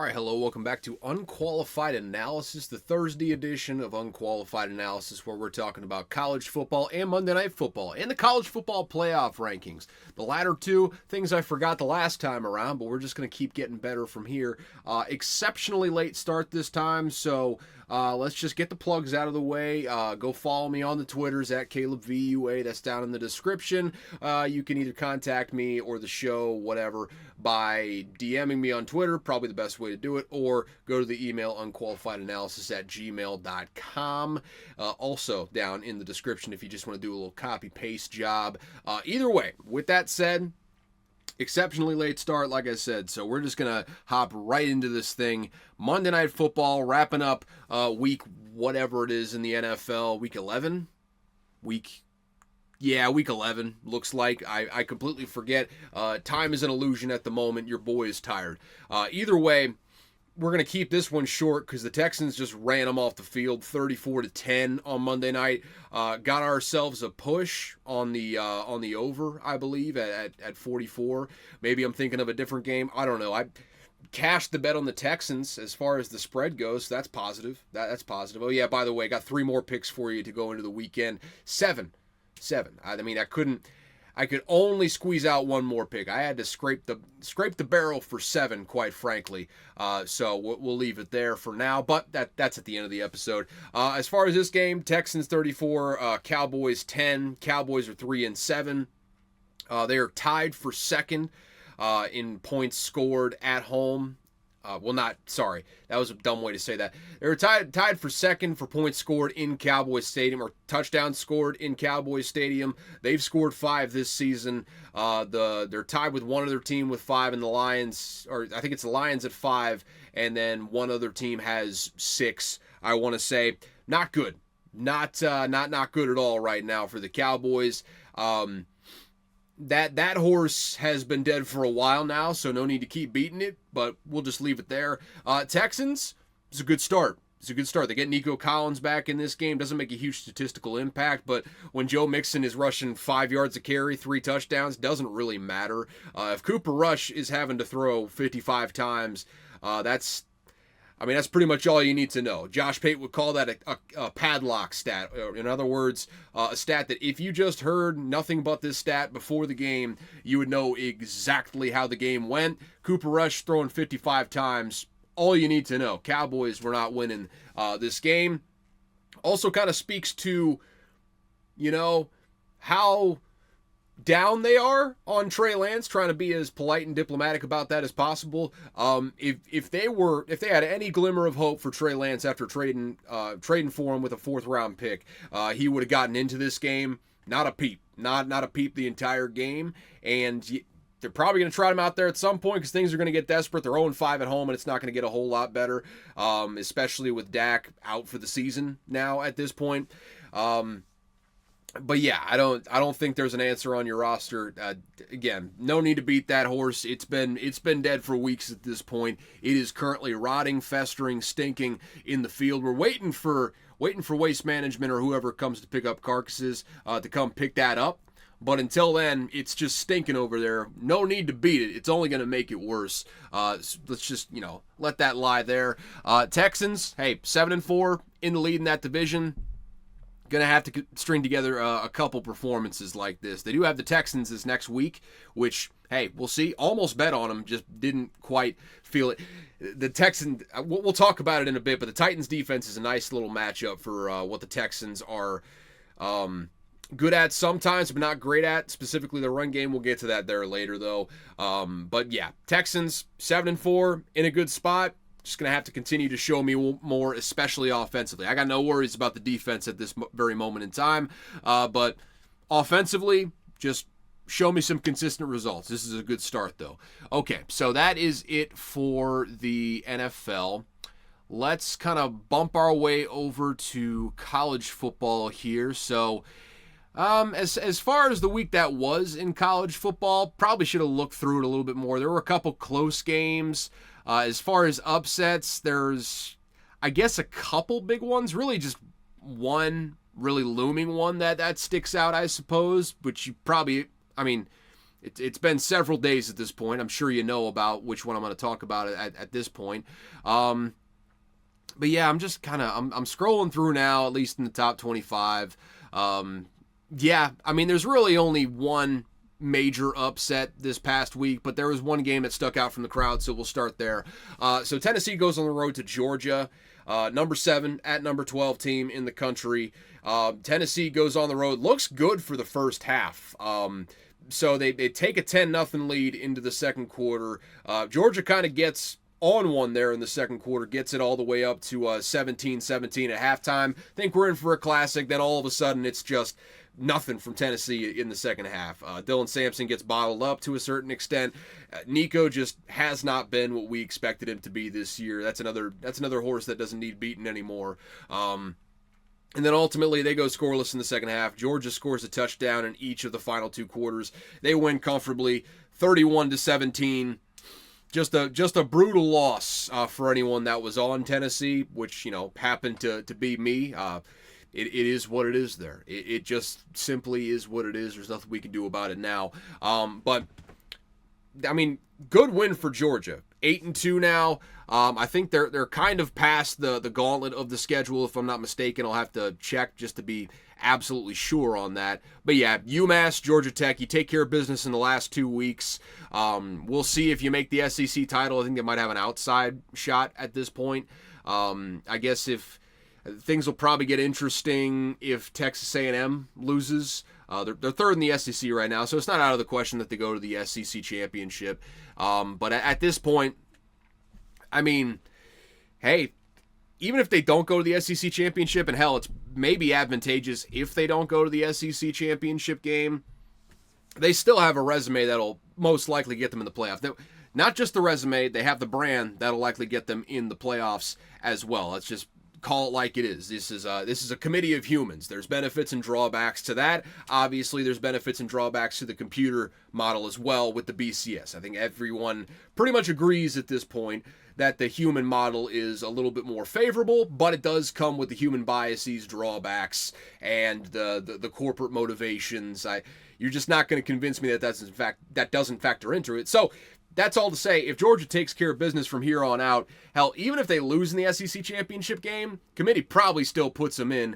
All right, hello, welcome back to Unqualified Analysis, the Thursday edition of Unqualified Analysis, where we're talking about college football and Monday Night Football and the college football playoff rankings. The latter two, things I forgot the last time around, but we're just going to keep getting better from here. Exceptionally late start this time, so let's just get the plugs out of the way. Go follow me on the Twitters at CalebVUA. That's down in the description. You can either contact me or the show, whatever, by DMing me on Twitter, probably the best way to do it, or go to the email unqualifiedanalysis@gmail.com. Also down in the description if you just want to do a little copy-paste job. Either way, with that said, exceptionally late start, like I said, so we're just going to hop right into this thing. Monday Night Football, wrapping up week whatever it is in the NFL, week 11? Week 11, looks like. I completely forget. Time is an illusion at the moment. Your boy is tired. Either way, we're going to keep this one short because the Texans just ran them off the field 34-10 on Monday night. Got ourselves a push on the over, I believe, at 44. Maybe I'm thinking of a different game. I don't know. I cashed the bet on the Texans as far as the spread goes. So that's positive. That's positive. Oh, yeah, by the way, got 3 more picks for you to go into the weekend. 7. I mean, I could only squeeze out one more pick. I had to scrape the barrel for 7, quite frankly. So we'll leave it there for now. But that's at the end of the episode. As far as this game, Texans 34, Cowboys 10. Cowboys are 3-7. They are tied for second in points scored at home. That was a dumb way to say that. They were tied for second for points scored in Cowboys Stadium, or touchdowns scored in Cowboys Stadium. They've scored 5 this season. They're tied with one other team with 5, and the Lions, or I think it's the Lions at 5, and then one other team has 6. I want to say not good, not good at all right now for the Cowboys. That horse has been dead for a while now, so no need to keep beating it, but we'll just leave it there. Texans, it's a good start. They get Nico Collins back in this game. Doesn't make a huge statistical impact, but when Joe Mixon is rushing 5 yards a carry, 3 touchdowns, doesn't really matter. If Cooper Rush is having to throw 55 times, that's pretty much all you need to know. Josh Pate would call that a padlock stat. In other words, a stat that if you just heard nothing but this stat before the game, you would know exactly how the game went. Cooper Rush throwing 55 times, all you need to know. Cowboys were not winning this game. Also kind of speaks to, how down they are on Trey Lance, trying to be as polite and diplomatic about that as possible. If they had any glimmer of hope for Trey Lance after trading for him with a 4th round pick, he would have gotten into this game. Not a peep, not a peep the entire game, and they're probably going to try him out there at some point because things are going to get desperate. They're 0-5 at home, and it's not going to get a whole lot better, especially with Dak out for the season now at this point. But yeah, I don't think there's an answer on your roster. Again, no need to beat that horse. It's been dead for weeks at this point. It is currently rotting, festering, stinking in the field. We're waiting for Waste Management or whoever comes to pick up carcasses to come pick that up. But until then, it's just stinking over there. No need to beat it. It's only going to make it worse. Let's just, let that lie there. Texans, hey, 7-4 in the lead in that division. Going to have to string together a couple performances like this. They do have the Texans this next week, which, hey, we'll see. Almost bet on them, just didn't quite feel it. The Texans, we'll talk about it in a bit, but the Titans defense is a nice little matchup for what the Texans are good at sometimes, but not great at. Specifically, the run game. We'll get to that there later, though. But yeah, Texans 7-4 in a good spot. Just going to have to continue to show me more, especially offensively. I got no worries about the defense at this very moment in time. But offensively, just show me some consistent results. This is a good start, though. Okay, so that is it for the NFL. Let's kind of bump our way over to college football here. So as far as the week that was in college football, probably should have looked through it a little bit more. There were a couple close games. As far as upsets, there's, I guess, a couple big ones. Really just one really looming one that sticks out, I suppose. But you probably, It's been several days at this point. I'm sure you know about which one I'm going to talk about at this point. But yeah, I'm just kind of I'm scrolling through now, at least in the top 25. Yeah, I mean, there's really only one major upset this past week, but there was one game that stuck out from the crowd, so we'll start there. So Tennessee goes on the road to Georgia, number 7 at number 12 team in the country. Tennessee goes on the road, looks good for the first half. So they take a 10-0 lead into the second quarter. Georgia kind of gets on one there in the second quarter, gets it all the way up to 17-17 at halftime. Think we're in for a classic. Then all of a sudden it's just nothing from Tennessee in the second half. Dylan Sampson gets bottled up to a certain extent. Nico just has not been what we expected him to be this year. That's another horse that doesn't need beaten anymore. And then ultimately they go scoreless in the second half. Georgia scores a touchdown in each of the final 2 quarters. They win comfortably, 31-17. Just a brutal loss for anyone that was on Tennessee, which happened to be me. It is what it is there. It just simply is what it is. There's nothing we can do about it now. But I mean, good win for Georgia. 8-2 now. I think they're kind of past the gauntlet of the schedule, if I'm not mistaken. I'll have to check just to be absolutely sure on that. But yeah, UMass, Georgia Tech, you take care of business in the last 2 weeks. We'll see if you make the SEC title. I think they might have an outside shot at this point. I guess if things will probably get interesting if Texas A&M loses. They're third in the SEC right now, so it's not out of the question that they go to the SEC championship. But at this point, I mean, hey, even if they don't go to the SEC championship, and hell, it's maybe advantageous if they don't go to the SEC championship game, they still have a resume that'll most likely get them in the playoff. Not just the resume, they have the brand that'll likely get them in the playoffs as well. Let's just call it like it is. This is a committee of humans. There's benefits and drawbacks to that. Obviously, there's benefits and drawbacks to the computer model as well with the BCS. I think everyone pretty much agrees at this point that the human model is a little bit more favorable, but it does come with the human biases, drawbacks, and the corporate motivations. You're just not going to convince me that doesn't factor into it. So that's all to say, if Georgia takes care of business from here on out, hell, even if they lose in the SEC championship game, committee probably still puts them in.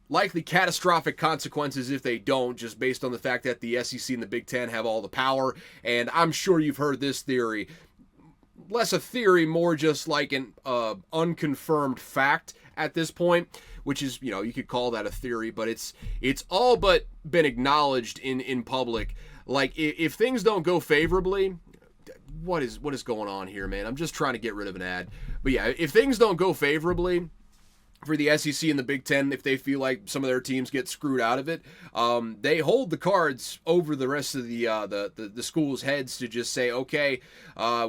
Likely catastrophic consequences if they don't, just based on the fact that the SEC and the Big Ten have all the power. And I'm sure you've heard this theory. Less a theory, more just like an unconfirmed fact at this point, which is, you could call that a theory, but it's all but been acknowledged in public. Like, if things don't go favorably, what is going on here, man? I'm just trying to get rid of an ad. But yeah, if things don't go favorably for the SEC and the Big Ten, if they feel like some of their teams get screwed out of it, they hold the cards over the rest of the school's heads to just say, okay,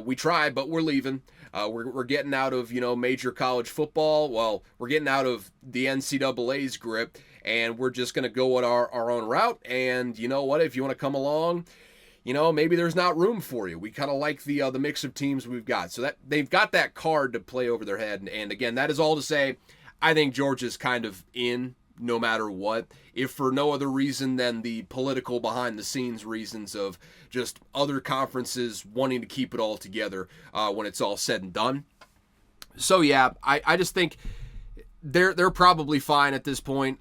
we tried, but we're leaving. We're getting out of major college football. Well, we're getting out of the NCAA's grip, and we're just going to go at our own route. And you know what? If you want to come along, maybe there's not room for you. We kind of like the mix of teams we've got. So that they've got that card to play over their head. And again, that is all to say, I think Georgia's kind of in no matter what, if for no other reason than the political behind-the-scenes reasons of just other conferences wanting to keep it all together when it's all said and done. So yeah, I just think they're probably fine at this point.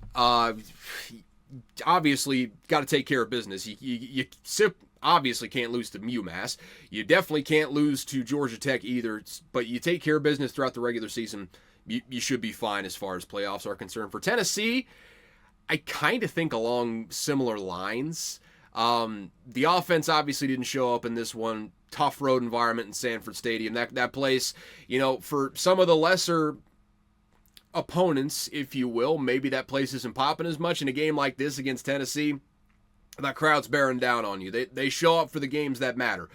Obviously, got to take care of business. You obviously can't lose to UMass. You definitely can't lose to Georgia Tech either, but you take care of business throughout the regular season, you should be fine as far as playoffs are concerned. For Tennessee, I kind of think along similar lines. The offense obviously didn't show up in this one. Tough road environment in Sanford Stadium. That place, for some of the lesser opponents, if you will, maybe that place isn't popping as much. In a game like this against Tennessee, that crowd's bearing down on you. They show up for the games that matter.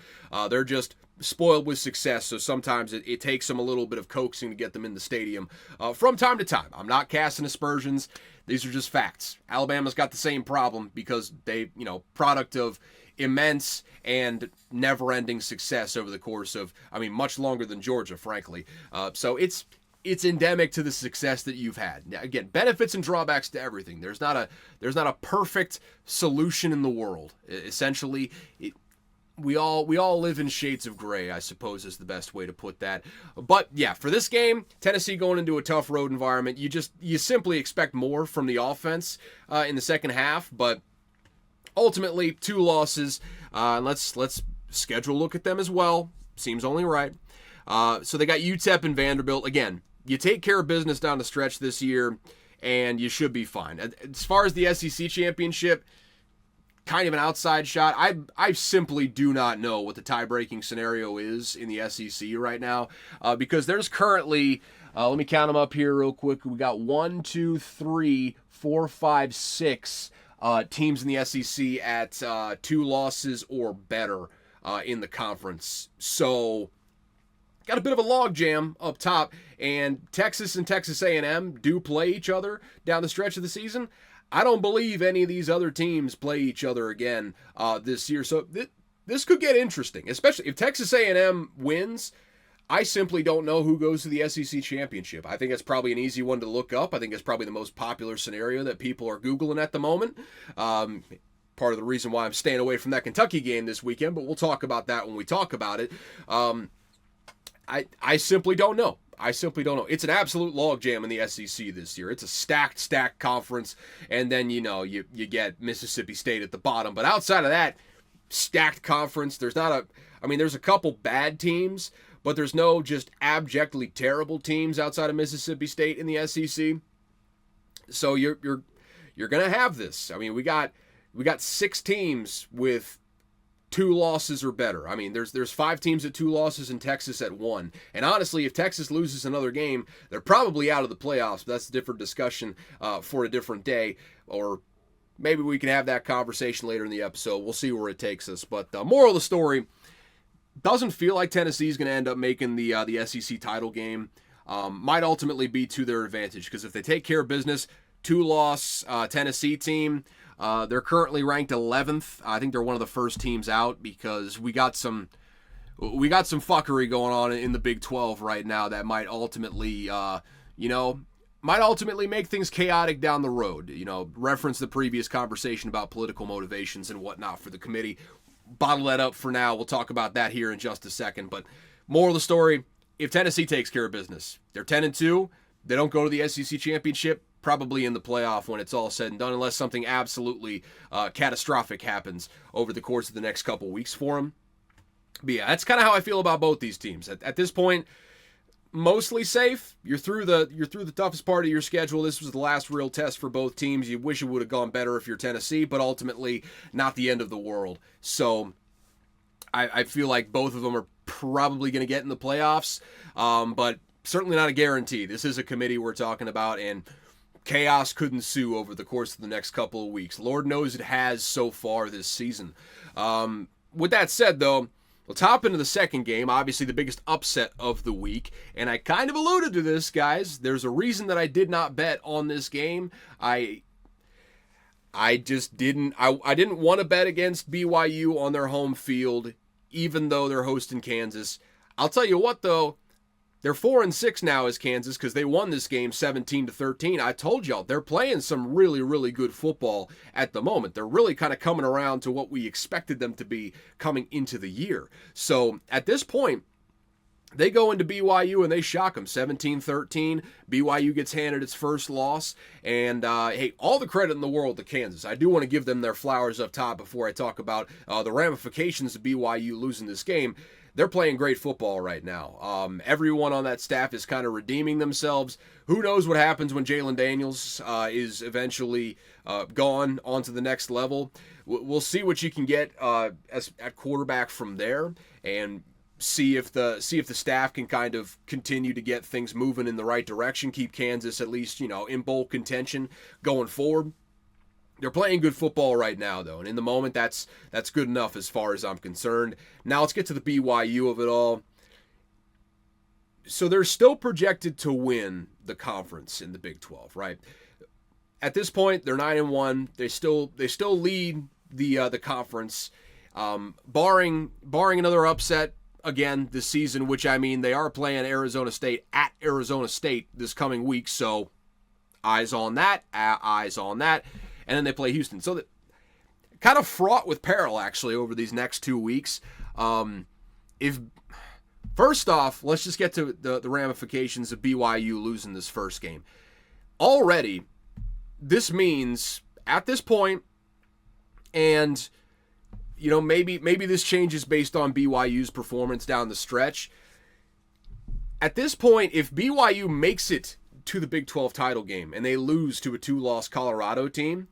They're just spoiled with success, so sometimes it takes them a little bit of coaxing to get them in the stadium from time to time. I'm not casting aspersions. These are just facts. Alabama's got the same problem because they, product of immense and never-ending success over the course of, much longer than Georgia, frankly. So it's it's endemic to the success that you've had. Now, again, benefits and drawbacks to everything. There's not a perfect solution in the world. Essentially, we all live in shades of gray, I suppose is the best way to put that. But yeah, for this game, Tennessee going into a tough road environment, you simply expect more from the offense in the second half. But ultimately, 2 losses. Let's schedule a look at them as well. Seems only right. So they got UTEP and Vanderbilt. Again, you take care of business down the stretch this year, and you should be fine. As far as the SEC championship, kind of an outside shot. I simply do not know what the tie-breaking scenario is in the SEC right now, because there's currently, let me count them up here real quick. We got 1, 2, 3, 4, 5, 6 teams in the SEC at 2 losses or better in the conference. So got a bit of a logjam up top, and Texas and Texas A&M do play each other down the stretch of the season. I don't believe any of these other teams play each other again this year. So this could get interesting, especially if Texas A&M wins. I simply don't know who goes to the SEC championship. I think it's probably an easy one to look up. I think it's probably the most popular scenario that people are Googling at the moment. Part of the reason why I'm staying away from that Kentucky game this weekend, but we'll talk about that when we talk about it. I simply don't know. It's an absolute logjam in the SEC this year. It's a stacked conference, and then, you get Mississippi State at the bottom. But outside of that, stacked conference, there's a couple bad teams, but there's no just abjectly terrible teams outside of Mississippi State in the SEC. So you're going to have this. I mean, we got 6 teams with 2 losses or better. I mean, there's 5 teams at 2 losses and Texas at 1. And honestly, if Texas loses another game, they're probably out of the playoffs. But that's a different discussion for a different day. Or maybe we can have that conversation later in the episode. We'll see where it takes us. But the moral of the story, doesn't feel like Tennessee's going to end up making the SEC title game. Might ultimately be to their advantage, because if they take care of business, 2-loss Tennessee team, they're currently ranked 11th. I think they're one of the first teams out, because we got some fuckery going on in the Big 12 right now that might ultimately make things chaotic down the road. Reference the previous conversation about political motivations and whatnot for the committee. Bottle that up for now. We'll talk about that here in just a second. But moral of the story, if Tennessee takes care of business, they're 10-2. They don't go to the SEC championship, probably in the playoff when it's all said and done, unless something absolutely catastrophic happens over the course of the next couple weeks for them. But yeah, that's kind of how I feel about both these teams. At this point, mostly safe. You're through the toughest part of your schedule. This was the last real test for both teams. You wish it would have gone better if you're Tennessee, but ultimately not the end of the world. So I feel like both of them are probably going to get in the playoffs, but certainly not a guarantee. This is a committee we're talking about, and chaos could ensue over the course of the next couple of weeks. Lord knows it has so far this season. With that said, though, let's hop into the second game, obviously the biggest upset of the week. And I kind of alluded to this, guys. There's a reason that I did not bet on this game. I just didn't. I didn't want to bet against BYU on their home field, even though they're hosting Kansas. I'll tell you what, though. They're 4-6 now as Kansas, because they won this game 17-13. I told y'all, they're playing some really, really good football at the moment. They're really kind of coming around to what we expected them to be coming into the year. So at this point, they go into BYU and they shock them 17-13. BYU gets handed its first loss. And, hey, all the credit in the world to Kansas. I do want to give them their flowers up top before I talk about the ramifications of BYU losing this game. They're playing great football right now. Everyone on that staff is kind of redeeming themselves. Who knows what happens when Jalen Daniels is eventually gone onto the next level. We'll see what you can get at quarterback from there, and see if the staff can kind of continue to get things moving in the right direction, keep Kansas at least in bowl contention going forward. They're playing good football right now, though, and in the moment, that's good enough as far as I'm concerned. Now let's get to the BYU of it all. So they're still projected to win the conference in the Big 12, right? At this point, they're 9-1. They still lead the conference, barring another upset. again this season, which I mean, they are playing Arizona State at Arizona State this coming week, so eyes on that, eyes on that. And then they play Houston. So that kind of fraught with peril, actually, over these next 2 weeks. If First off, let's just get to the ramifications of BYU losing this first game. Already, this means, at this point, and maybe this changes based on BYU's performance down the stretch. At this point, if BYU makes it to the Big 12 title game and they lose to a 2-loss Colorado team,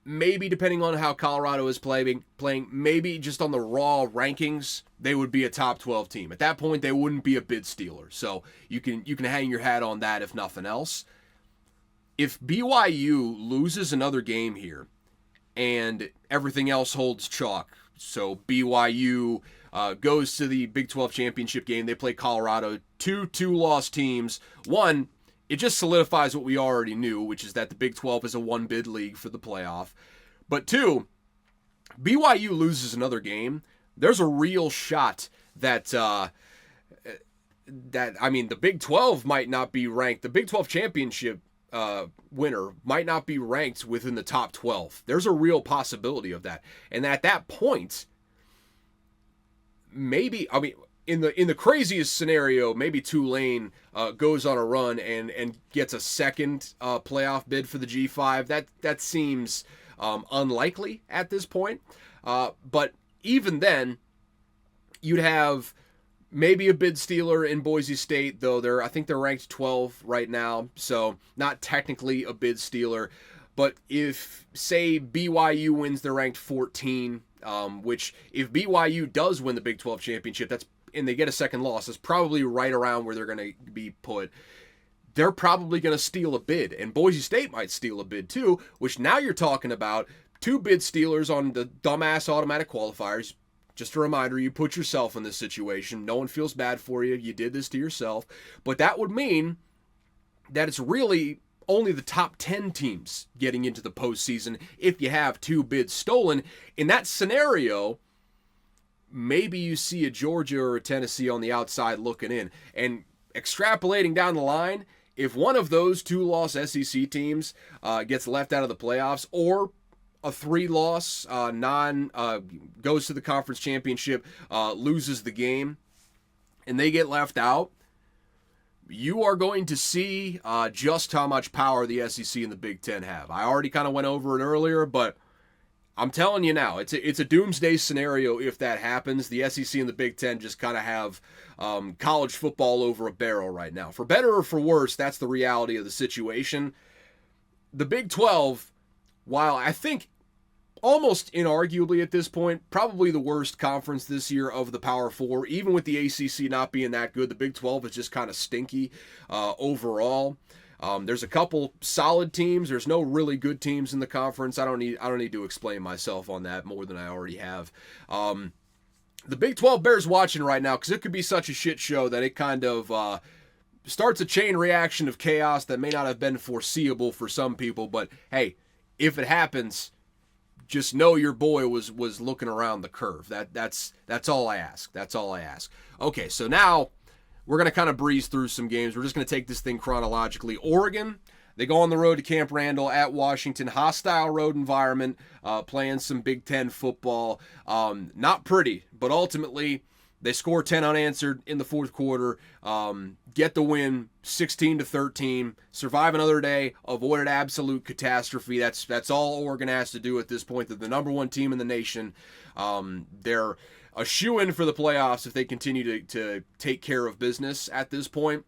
maybe depending on how Colorado is playing, maybe just on the raw rankings, they would be a top 12 team. At that point, they wouldn't be a bid stealer. So you can hang your hat on that if nothing else. If BYU loses another game here and everything else holds chalk, so BYU goes to the Big 12 championship game, they play Colorado, 2-loss teams. One, it just solidifies what we already knew, which is that the Big 12 is a one-bid league for the playoff. But two, BYU loses another game, there's a real shot that the Big 12 might not be ranked. The Big 12 championship winner might not be ranked within the top 12. There's a real possibility of that. And at that point, maybe, in the craziest scenario, maybe Tulane goes on a run and gets a second playoff bid for the G5. That seems unlikely at this point. But even then, you'd have maybe a bid stealer in Boise State, though I think they're ranked 12 right now, so not technically a bid stealer. But if, say, BYU wins, they're ranked 14, which if BYU does win the Big 12 championship, and they get a second loss, that's probably right around where they're going to be put. They're probably going to steal a bid, and Boise State might steal a bid too, which now you're talking about 2 bid stealers on the dumbass automatic qualifiers. Just a reminder, you put yourself in this situation. No one feels bad for you. You did this to yourself. But that would mean that it's really only the top 10 teams getting into the postseason if you have 2 bids stolen. In that scenario, maybe you see a Georgia or a Tennessee on the outside looking in. And extrapolating down the line, if one of those 2-loss SEC teams gets left out of the playoffs, or a 3-loss goes to the conference championship, loses the game, and they get left out, you are going to see just how much power the SEC and the Big Ten have. I already kind of went over it earlier, but I'm telling you now, it's a doomsday scenario if that happens. The SEC and the Big Ten just kind of have college football over a barrel right now. For better or for worse, that's the reality of the situation. The Big 12, while I think almost inarguably at this point, probably the worst conference this year of the Power Four, even with the ACC not being that good, the Big 12 is just kind of stinky overall. There's a couple solid teams. There's no really good teams in the conference. I don't need to explain myself on that more than I already have. The Big 12 bears watching right now because it could be such a shit show that it kind of starts a chain reaction of chaos that may not have been foreseeable for some people. But hey, if it happens, just know your boy was looking around the curve. That's all I ask. That's all I ask. Okay, so now we're going to kind of breeze through some games. We're just going to take this thing chronologically. Oregon, they go on the road to Camp Randall at Washington. Hostile road environment, playing some Big Ten football. Not pretty, but ultimately they score 10 unanswered in the fourth quarter, get the win 16-13, survive another day, avoid an absolute catastrophe. That's all Oregon has to do at this point. They're the number 1 team in the nation. They're a shoo-in for the playoffs if they continue to take care of business at this point.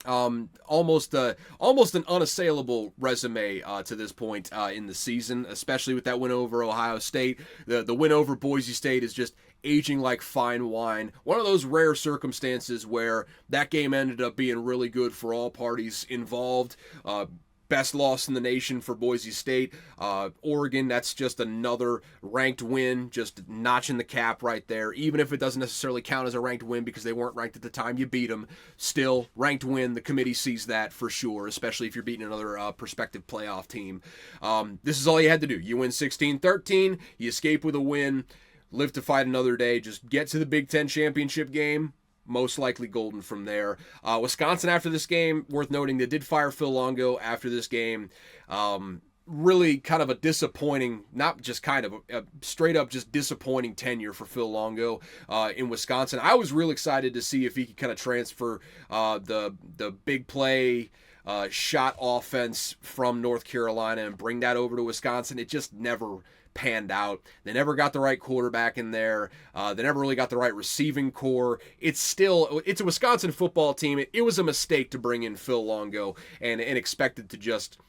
Almost an unassailable resume to this point in the season, especially with that win over Ohio State. The win over Boise State is just aging like fine wine. One of those rare circumstances where that game ended up being really good for all parties involved. Best loss in the nation for Boise State. Oregon, that's just another ranked win, just notching the cap right there. Even if it doesn't necessarily count as a ranked win because they weren't ranked at the time you beat them, still, ranked win. The committee sees that for sure, especially if you're beating another prospective playoff team. This is all you had to do. You win 16-13, you escape with a win. live to fight another day, just get to the Big Ten championship game. Most likely golden from there. Wisconsin after this game, worth noting, they did fire Phil Longo after this game. Really kind of a disappointing, not just kind of, a straight up just disappointing tenure for Phil Longo in Wisconsin. I was real excited to see if he could kind of transfer the big play shot offense from North Carolina and bring that over to Wisconsin. It just never panned out. They never got the right quarterback in there. They never really got the right receiving core. It's a Wisconsin football team. It was a mistake to bring in Phil Longo and expect it to just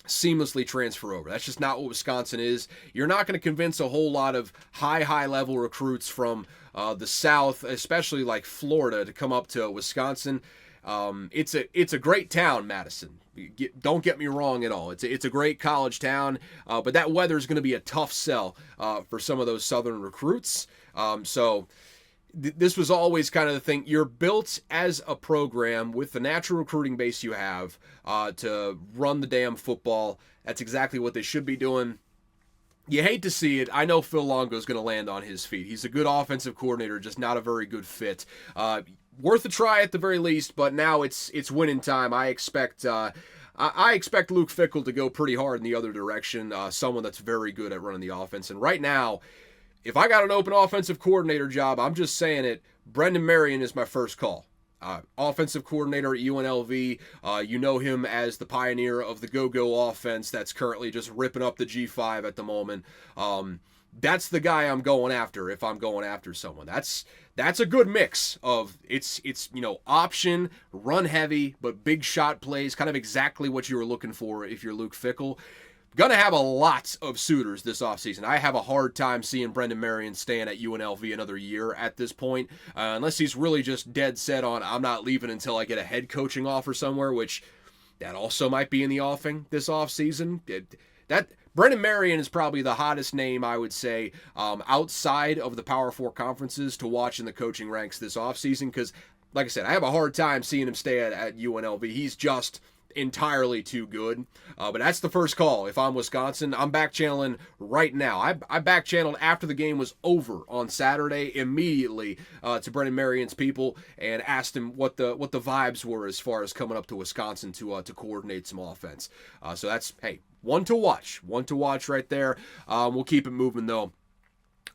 seamlessly transfer over. That's just not what Wisconsin is. You're not going to convince a whole lot of high level recruits from the South, especially like Florida, to come up to Wisconsin. It's a great town, Madison. Don't get me wrong at all. It's a great college town, but that weather is going to be a tough sell for some of those Southern recruits. This was always kind of the thing. You're built as a program with the natural recruiting base you have to run the damn football. That's exactly what they should be doing. You hate to see it. I know Phil Longo is going to land on his feet. He's a good offensive coordinator, just not a very good fit. Worth a try at the very least, but now it's winning time. I expect Luke Fickell to go pretty hard in the other direction. Someone that's very good at running the offense. And right now, if I got an open offensive coordinator job, I'm just saying it, Brendan Marion is my first call. Offensive coordinator at UNLV. You know him as the pioneer of the go-go offense that's currently just ripping up the G5 at the moment. That's the guy I'm going after if I'm going after someone. That's a good mix of it's option, run heavy, but big shot plays, kind of exactly what you were looking for if you're Luke Fickell. Gonna have a lot of suitors this offseason. I have a hard time seeing Brendan Marion staying at UNLV another year at this point, unless he's really just dead set on, I'm not leaving until I get a head coaching offer somewhere, which that also might be in the offing this offseason. Brendan Marion is probably the hottest name, I would say, outside of the Power 4 conferences to watch in the coaching ranks this offseason, because, like I said, I have a hard time seeing him stay at UNLV. He's just entirely too good. But that's the first call. If I'm Wisconsin, I'm back channeling right now. I back channeled after the game was over on Saturday immediately to Brendan Marion's people and asked him what the vibes were as far as coming up to Wisconsin to coordinate some offense. So that's, hey, one to watch right there. We'll keep it moving though.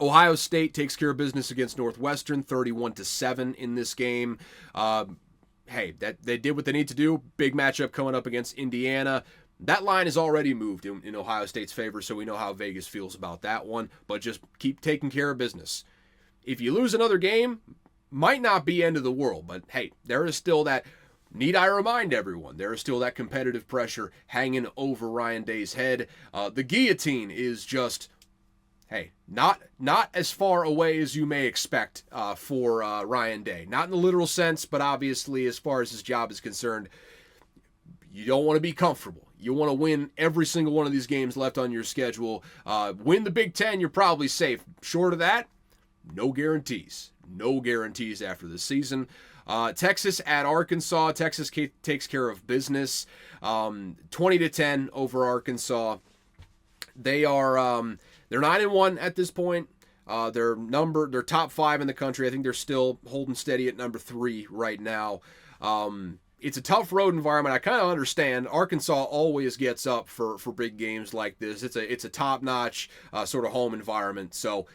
Ohio State takes care of business against Northwestern, 31-7 in this game. Hey, that they did what they need to do. Big matchup coming up against Indiana. That line is already moved in Ohio State's favor, so we know how Vegas feels about that one. But just keep taking care of business. If you lose another game, might not be end of the world, but hey, there is still that, need I remind everyone, there is still that competitive pressure hanging over Ryan Day's head. The guillotine is just, hey, not as far away as you may expect for Ryan Day. Not in the literal sense, but obviously as far as his job is concerned, you don't want to be comfortable. You want to win every single one of these games left on your schedule. Win the Big Ten, you're probably safe. Short of that, no guarantees. No guarantees after this season. Texas at Arkansas. Texas takes care of business. 20-10 over Arkansas. They are... They're 9-1 at this point. They're top 5 in the country. I think they're still holding steady at number 3 right now. It's a tough road environment. I kind of understand. Arkansas always gets up for big games like this. It's a top-notch sort of home environment. So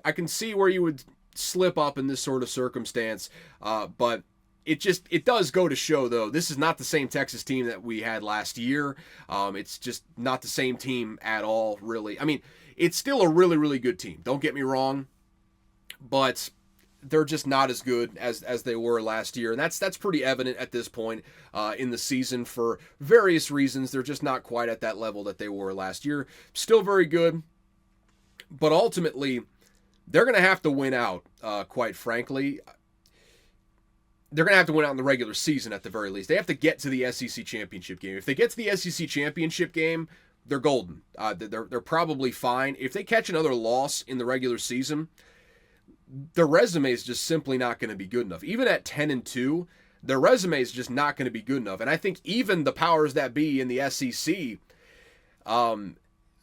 I can see where you would slip up in this sort of circumstance. But it does go to show, though, this is not the same Texas team that we had last year. It's just not the same team at all, really. I mean, it's still a really, really good team. Don't get me wrong, but they're just not as good as they were last year, and that's pretty evident at this point in the season for various reasons. They're just not quite at that level that they were last year. Still very good, but ultimately, they're going to have to win out, quite frankly. They're going to have to win out in the regular season at the very least. They have to get to the SEC championship game. If they get to the SEC championship game, they're golden. They're probably fine. If they catch another loss in the regular season, their resume is just simply not going to be good enough. Even at 10-2, their resume is just not going to be good enough. And I think even the powers that be in the SEC,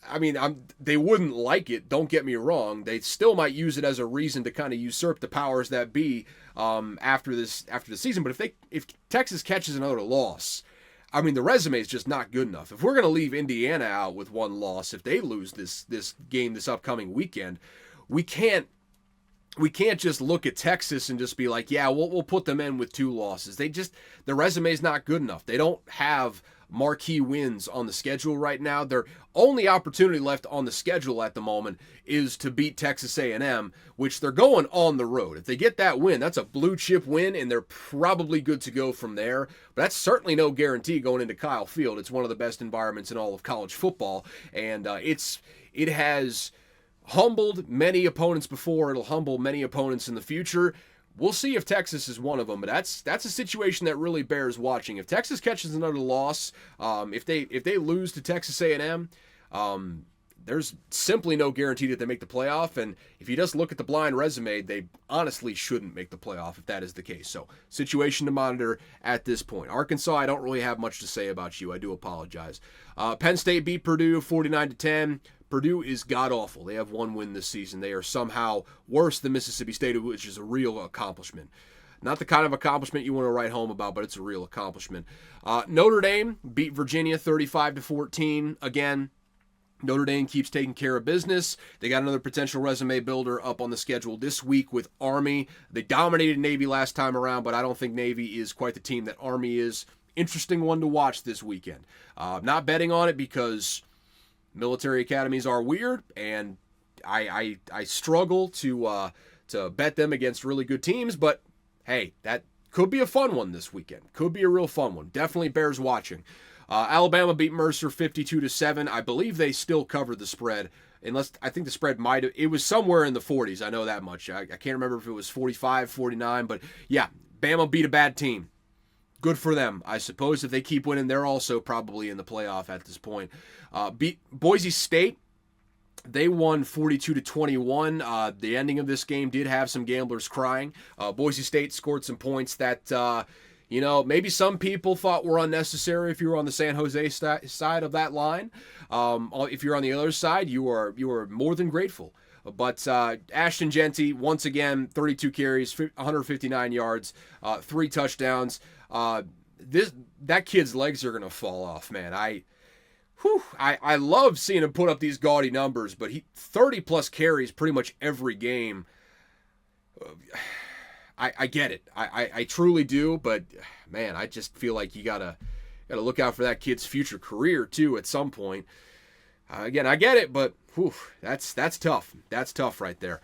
I mean, they wouldn't like it. Don't get me wrong. They still might use it as a reason to kind of usurp the powers that be after the season. But if Texas catches another loss, I mean, the resume is just not good enough. If we're going to leave Indiana out with one loss, if they lose this game this upcoming weekend, we can't just look at Texas and just be like, yeah, we'll put them in with 2 losses. The resume is not good enough. They don't have marquee wins on the schedule right now. Their only opportunity left on the schedule at the moment is to beat Texas A&M, which they're going on the road. If they get that win, that's a blue chip win, and they're probably good to go from there. But that's certainly no guarantee going into Kyle Field. It's one of the best environments in all of college football, and it has humbled many opponents before. It'll humble many opponents in the future. We'll see if Texas is one of them, but that's a situation that really bears watching. If Texas catches another loss, if they lose to Texas A&M, there's simply no guarantee that they make the playoff. And if you just look at the blind resume, they honestly shouldn't make the playoff if that is the case. So, situation to monitor at this point. Arkansas, I don't really have much to say about you. I do apologize. Penn State beat Purdue 49-10. Purdue is god-awful. They have 1 win this season. They are somehow worse than Mississippi State, which is a real accomplishment. Not the kind of accomplishment you want to write home about, but it's a real accomplishment. Notre Dame beat Virginia 35-14. Again, Notre Dame keeps taking care of business. They got another potential resume builder up on the schedule this week with Army. They dominated Navy last time around, but I don't think Navy is quite the team that Army is. Interesting one to watch this weekend. Not betting on it because military academies are weird, and I struggle to bet them against really good teams, but hey, that could be a fun one this weekend. Could be a real fun one. Definitely bears watching. Alabama beat Mercer 52-7. I believe they still covered the spread, unless I think the spread might have, it was somewhere in the 40s. I know that much. I can't remember if it was 45, 49, but yeah, Bama beat a bad team. Good for them. I suppose if they keep winning, they're also probably in the playoff at this point. Beat Boise State. They won 42-21. The ending of this game did have some gamblers crying. Boise State scored some points that, maybe some people thought were unnecessary if you were on the San Jose side of that line. If you're on the other side, you are more than grateful. But Ashton Jeanty, once again, 32 carries, 159 yards, 3 touchdowns. That kid's legs are going to fall off, man. I love seeing him put up these gaudy numbers, but 30-plus carries pretty much every game. I get it. I truly do, but, man, I just feel like you gotta look out for that kid's future career, too, at some point. Again, I get it, but that's tough. That's tough right there.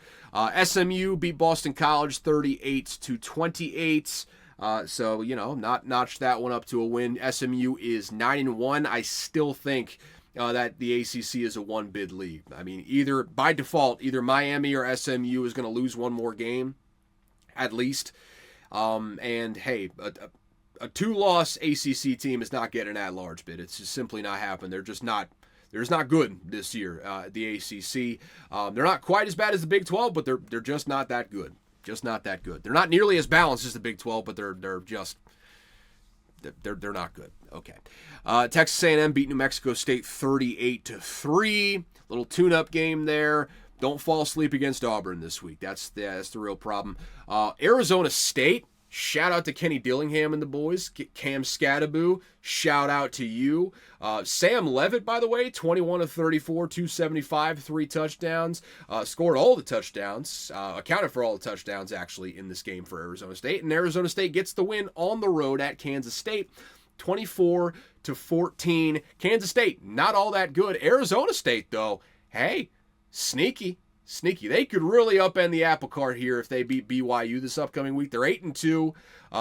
SMU beat Boston College 38-28. So, not notch that one up to a win. SMU is 9-1. I still think that the ACC is a one-bid league. I mean, either by default, either Miami or SMU is going to lose one more game, at least. And hey, a 2-loss ACC team is not getting an at-large bid. It's just simply not happening. They're just not good this year. The ACC. They're not quite as bad as the Big 12, but they're just not that good. Just not that good. They're not nearly as balanced as the Big 12, but they're not good. Okay. Texas A&M beat New Mexico State 38-3. Little tune-up game there. Don't fall asleep against Auburn this week. That's the real problem. Arizona State. Shout out to Kenny Dillingham and the boys. Cam Scadaboo, shout out to you. Sam Levitt, by the way, 21 of 34, 275, 3 touchdowns. Scored all the touchdowns. Accounted for all the touchdowns, actually, in this game for Arizona State. And Arizona State gets the win on the road at Kansas State, 24-14. Kansas State, not all that good. Arizona State, though, hey, sneaky. They could really upend the apple cart here if they beat BYU this upcoming week. They're 8-2.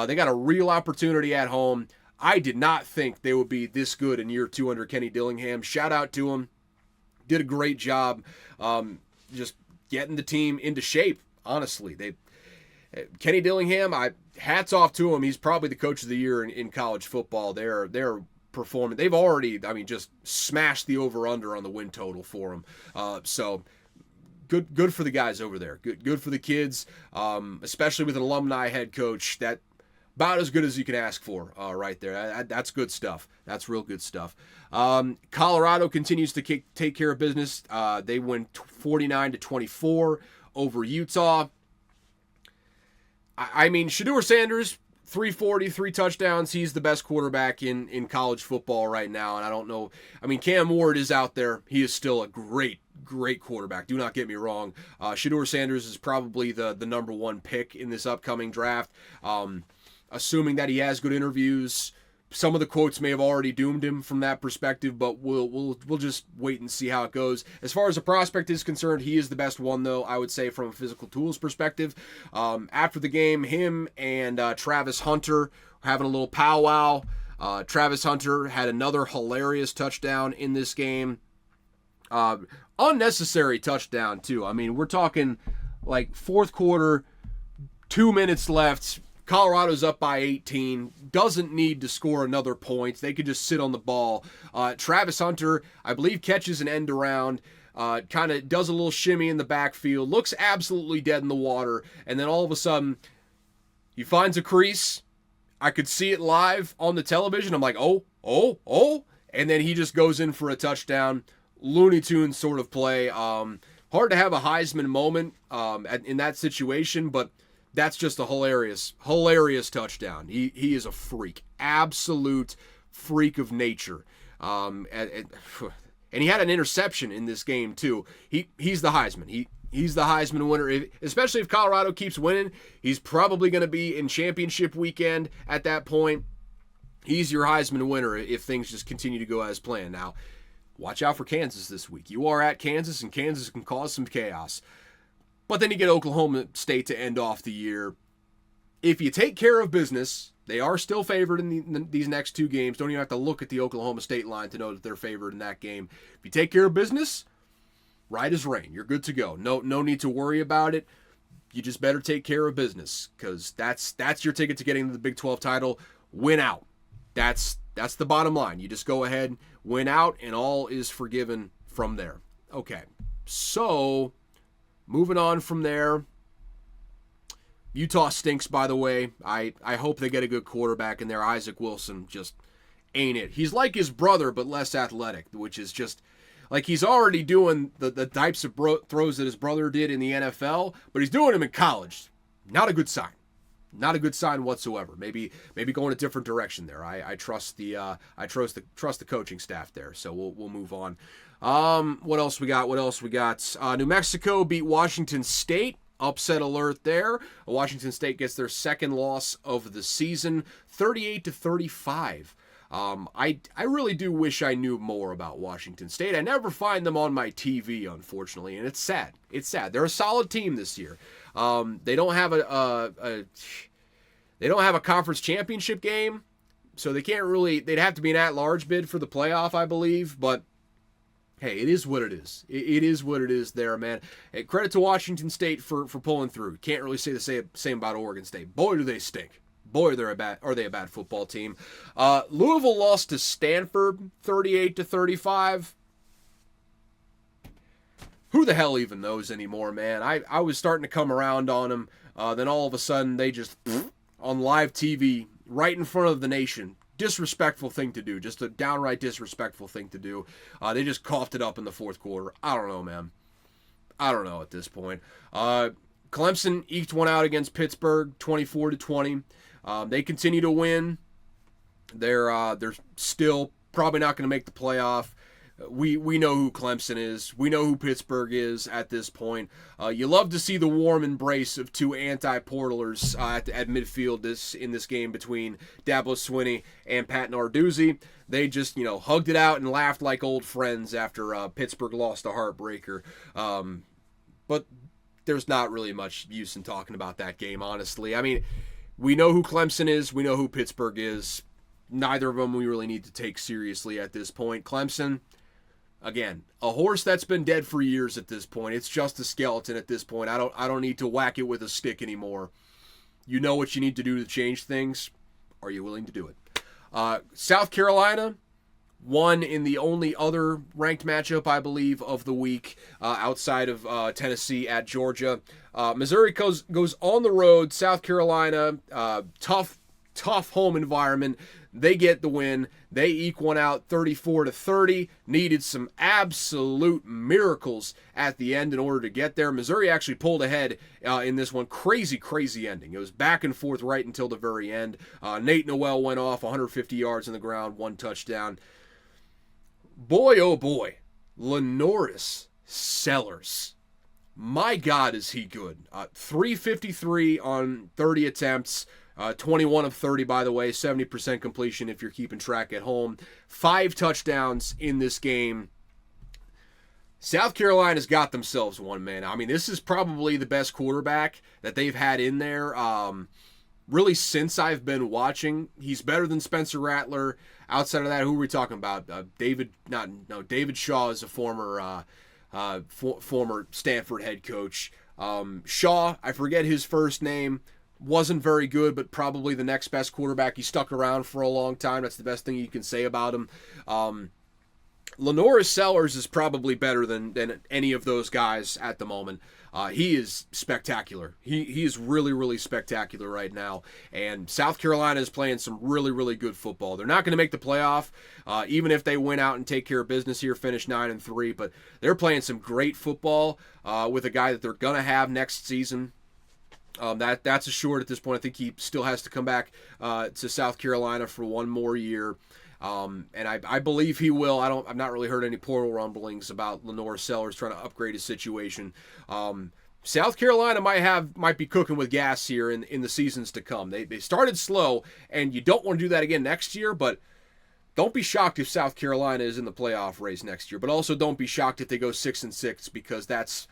They got a real opportunity at home. I did not think they would be this good in year 2 under Kenny Dillingham. Shout out to him. Did a great job just getting the team into shape, honestly. Kenny Dillingham, hats off to him. He's probably the coach of the year in college football. They're performing. They've already, just smashed the over-under on the win total for him. So good for the guys over there. Good for the kids, especially with an alumni head coach. That about as good as you can ask for right there. That's good stuff. That's real good stuff. Colorado continues to take care of business. They win 49-24 over Utah. I mean, Shedeur Sanders, 340, 3 touchdowns. He's the best quarterback in college football right now. And I don't know. I mean, Cam Ward is out there. He is still a great quarterback. Do not get me wrong. Shedeur Sanders is probably the number one pick in this upcoming draft. Assuming that he has good interviews. Some of the quotes may have already doomed him from that perspective, but we'll just wait and see how it goes. As far as the prospect is concerned, he is the best one, though, I would say, from a physical tools perspective. After the game, him and Travis Hunter having a little powwow. Travis Hunter had another hilarious touchdown in this game. Unnecessary touchdown, too. I mean, we're talking like fourth quarter, 2 minutes left. Colorado's up by 18, doesn't need to score another point. They could just sit on the ball. Travis Hunter, I believe, catches an end around, kind of does a little shimmy in the backfield, looks absolutely dead in the water, and then all of a sudden, he finds a crease. I could see it live on the television. I'm like, oh, and then he just goes in for a touchdown. Looney Tunes sort of play. Hard to have a Heisman moment in that situation, but that's just a hilarious touchdown. He is a freak, absolute freak of nature. And he had an interception in this game too. He's the Heisman. He's the Heisman winner. Especially if Colorado keeps winning, he's probably going to be in championship weekend at that point. He's your Heisman winner if things just continue to go as planned. Now, watch out for Kansas this week. You are at Kansas, and Kansas can cause some chaos. But then you get Oklahoma State to end off the year. If you take care of business, they are still favored in these next two games. Don't even have to look at the Oklahoma State line to know that they're favored in that game. If you take care of business, right as rain. You're good to go. No need to worry about it. You just better take care of business because that's your ticket to getting to the Big 12 title. Win out. That's the bottom line. You just go ahead, win out, and all is forgiven from there. Okay, so moving on from there, Utah stinks, by the way. I hope they get a good quarterback in there. Isaac Wilson just ain't it. He's like his brother, but less athletic, which is just like he's already doing the types of throws that his brother did in the NFL, but he's doing them in college. Not a good sign. Not a good sign whatsoever. Maybe going a different direction there. I trust the coaching staff there. So we'll move on. What else we got? New Mexico beat Washington State. Upset alert there. Washington State gets their second loss of the season, 38-35. I really do wish I knew more about Washington State. I never find them on my TV, unfortunately, and it's sad. They're a solid team this year. They don't have a conference championship game, so they can't really. They'd have to be an at-large bid for the playoff, I believe. But hey, it is what it is. It is what it is there, man. Hey, credit to Washington State for pulling through. Can't really say the same about Oregon State. Boy, do they stink. Boy, are they a bad football team. Louisville lost to Stanford 38-35. Who the hell even knows anymore, man? I was starting to come around on them. Then all of a sudden, they just, on live TV, right in front of the nation, disrespectful thing to do. Just a downright disrespectful thing to do. They just coughed it up in the fourth quarter. I don't know, man. I don't know at this point. Clemson eked one out against Pittsburgh, 24-20. They continue to win. They're still probably not going to make the playoff. We know who Clemson is. We know who Pittsburgh is at this point. You love to see the warm embrace of two anti-portalers at midfield in this game between Dabo Swinney and Pat Narduzzi. They just, hugged it out and laughed like old friends after Pittsburgh lost a heartbreaker. But there's not really much use in talking about that game, honestly. I mean, we know who Clemson is. We know who Pittsburgh is. Neither of them we really need to take seriously at this point. Clemson, again, a horse that's been dead for years at this point. It's just a skeleton at this point. I don't need to whack it with a stick anymore. You know what you need to do to change things. Are you willing to do it? South Carolina won in the only other ranked matchup, I believe, of the week outside of Tennessee at Georgia. Missouri goes on the road. South Carolina, tough tough home environment. They get the win. They eke one out 34-30. Needed some absolute miracles at the end in order to get there. Missouri actually pulled ahead in this one. Crazy ending. It was back and forth right until the very end. Nate Noel went off 150 yards on the ground, 1 touchdown. Boy, oh boy, Lenoris Sellers. My God, is he good. 353 on 30 attempts. 21 of 30, by the way, 70% completion if you're keeping track at home. 5 touchdowns in this game. South Carolina's got themselves one, man. I mean, this is probably the best quarterback that they've had in there, really since I've been watching. He's better than Spencer Rattler. Outside of that, who are we talking about? David Shaw is a former Stanford head coach. Shaw, I forget his first name. Wasn't very good, but probably the next best quarterback. He stuck around for a long time. That's the best thing you can say about him. Lenoris Sellers is probably better than any of those guys at the moment. He is spectacular. He is really spectacular right now. And South Carolina is playing some really good football. They're not going to make the playoff, even if they win out and take care of business here, finish 9-3. But they're playing some great football with a guy that they're going to have next season. That's assured at this point. I think he still has to come back to South Carolina for one more year. And I believe he will. I've not really heard any portal rumblings about Lenoris Sellers trying to upgrade his situation. South Carolina might be cooking with gas here in the seasons to come. They started slow, and you don't want to do that again next year, but don't be shocked if South Carolina is in the playoff race next year. But also don't be shocked if they go 6-6, because that's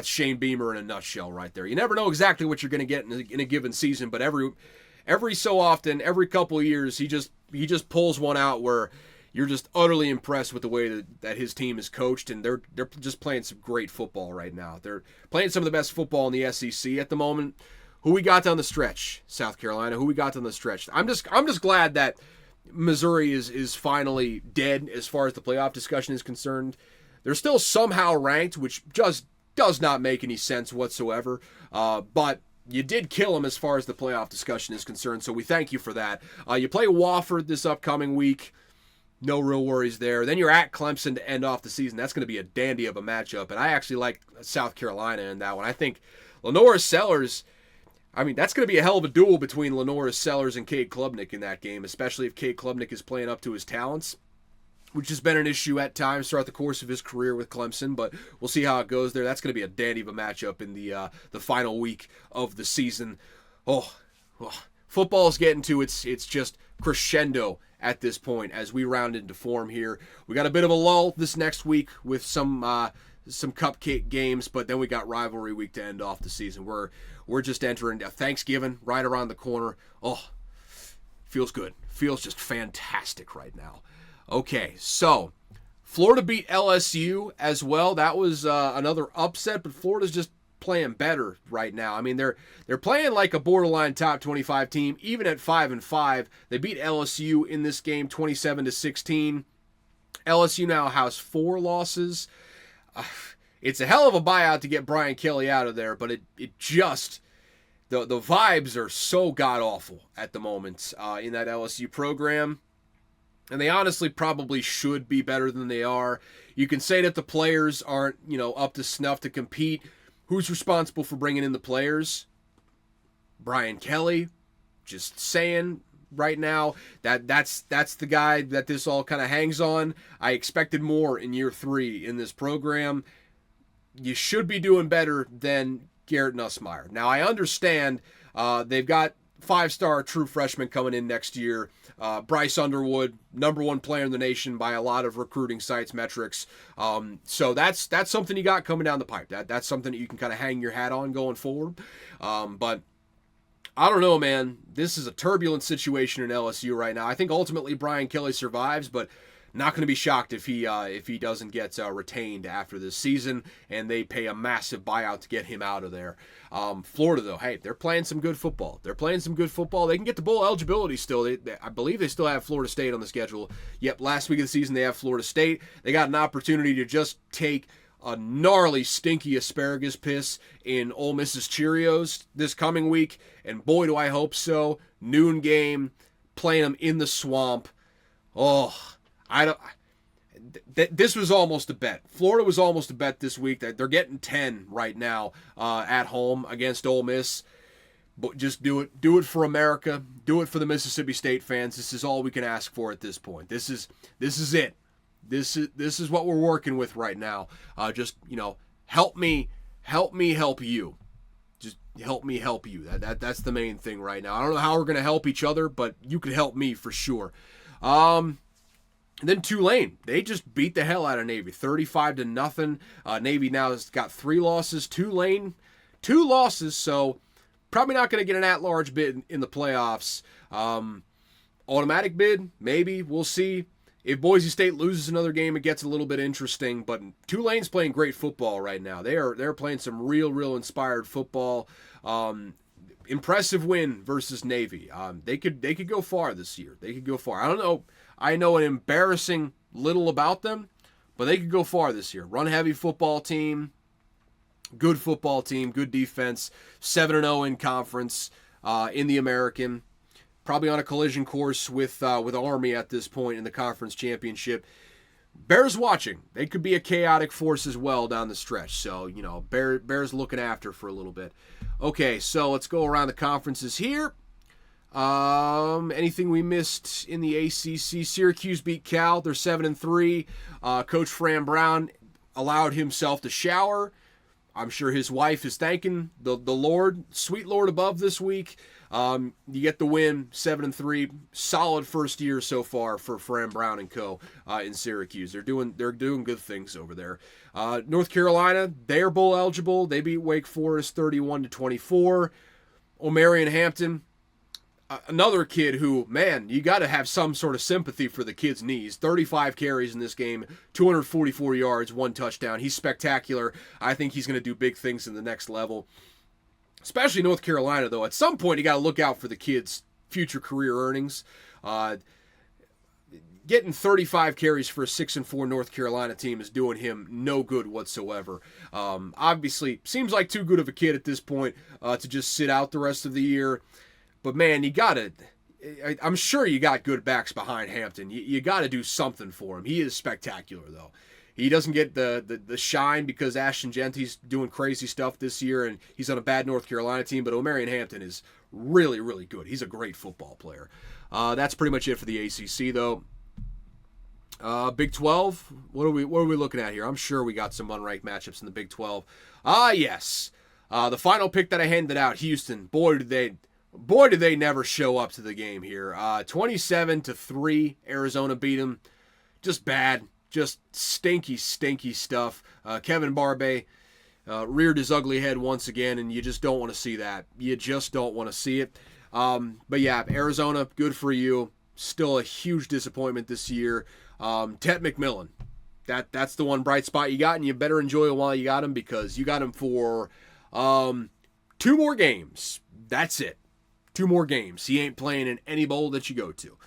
Shane Beamer in a nutshell right there. You never know exactly what you're going to get in a given season, but every so often, every couple of years, he just pulls one out where you're just utterly impressed with the way that his team is coached, and they're just playing some great football right now. They're playing some of the best football in the SEC at the moment. Who we got down the stretch? South Carolina. Who we got down the stretch? I'm just glad that Missouri is finally dead as far as the playoff discussion is concerned. They're still somehow ranked, which just does not make any sense whatsoever. But you did kill them as far as the playoff discussion is concerned, so we thank you for that. You play Wofford this upcoming week. No real worries there. Then you're at Clemson to end off the season. That's going to be a dandy of a matchup, and I actually like South Carolina in that one. I think Lenoris Sellers, that's going to be a hell of a duel between Lenoris Sellers and Cade Klubnik in that game, especially if Cade Klubnik is playing up to his talents, which has been an issue at times throughout the course of his career with Clemson, but we'll see how it goes there. That's going to be a dandy of a matchup in the final week of the season. Football's getting to its just crescendo at this point as we round into form here. We got a bit of a lull this next week with some cupcake games, but then we got rivalry week to end off the season. We're just entering Thanksgiving right around the corner. Feels good. Feels just fantastic right now. Okay, so Florida beat LSU as well. That was another upset, but Florida's just playing better right now. They're playing like a borderline top 25 team, even at 5-5. They beat LSU in this game 27-16. LSU now has 4 losses. It's a hell of a buyout to get Brian Kelly out of there, but it just the vibes are so god awful at the moment in that LSU program. And they honestly probably should be better than they are. You can say that the players aren't, up to snuff to compete. Who's responsible for bringing in the players? Brian Kelly. Just saying right now that's the guy that this all kind of hangs on. I expected more in year 3 in this program. You should be doing better than Garrett Nussmeier. Now, I understand they've got 5-star true freshman coming in next year. Bryce Underwood, number 1 player in the nation by a lot of recruiting sites metrics. So that's something you got coming down the pipe. That's something that you can kind of hang your hat on going forward. But I don't know, man. This is a turbulent situation in LSU right now. I think ultimately Brian Kelly survives, but not going to be shocked if he doesn't get retained after this season and they pay a massive buyout to get him out of there. Florida, though, hey, they're playing some good football. They can get the bowl eligibility still. I believe they still have Florida State on the schedule. Yep, last week of the season they have Florida State. They got an opportunity to just take a gnarly, stinky asparagus piss in Ole Miss's Cheerios this coming week, and boy, do I hope so. Noon game, playing them in the swamp. Oh, I don't. This was almost a bet. Florida was almost a bet this week. That they're getting 10 right now at home against Ole Miss. But just do it. Do it for America. Do it for the Mississippi State fans. This is all we can ask for at this point. This is it. This is what we're working with right now. Just help me help you. Just help me help you. That's the main thing right now. I don't know how we're gonna help each other, but you could help me for sure. And then Tulane, they just beat the hell out of Navy, 35-0. Navy now has got 3 losses. Tulane, 2 losses. So probably not going to get an at-large bid in the playoffs. Automatic bid, maybe. We'll see. If Boise State loses another game, it gets a little bit interesting. But Tulane's playing great football right now. They're playing some real inspired football. Impressive win versus Navy. They could go far this year. They could go far. I don't know. I know an embarrassing little about them, but they could go far this year. Run-heavy football team. Good football team, good defense, 7-0 in conference, in the American. Probably on a collision course with Army at this point in the conference championship. Bears watching. They could be a chaotic force as well down the stretch. So, Bears looking after for a little bit. Okay, so let's go around the conferences here. Anything we missed in the ACC? Syracuse beat Cal. They're 7-3. Coach Fran Brown allowed himself to shower. I'm sure his wife is thanking the Lord, sweet Lord above this week. You get the win, 7-3. Solid first year so far for Fran Brown and co. In Syracuse. They're doing good things over there. North Carolina, they're bowl eligible. They beat Wake Forest 31-24. O'Marion Hampton, another kid who, man, you got to have some sort of sympathy for the kid's knees. 35 carries in this game, 244 yards, 1 touchdown. He's spectacular. I think he's going to do big things in the next level. Especially North Carolina, though. At some point, you got to look out for the kid's future career earnings. Getting 35 carries for a 6-4 North Carolina team is doing him no good whatsoever. Obviously, seems like too good of a kid at this point to just sit out the rest of the year. But, man, I'm sure you got good backs behind Hampton. You got to do something for him. He is spectacular, though. He doesn't get the shine because Ashton Genty's doing crazy stuff this year, and he's on a bad North Carolina team. But O'Marion Hampton is really, really good. He's a great football player. That's pretty much it for the ACC, though. Big 12, what are we looking at here? I'm sure we got some unranked matchups in the Big 12. Yes. The final pick that I handed out, Houston. Boy, did they never show up to the game here. 27-3, Arizona beat them. Just bad. Just stinky stuff. Kevin Barbay reared his ugly head once again, and you just don't want to see that. You just don't want to see it. But yeah, Arizona, good for you. Still a huge disappointment this year. Tet McMillan, that's the one bright spot you got, and you better enjoy it while you got him because you got him for 2 more games. That's it. 2 more games. He ain't playing in any bowl that you go to.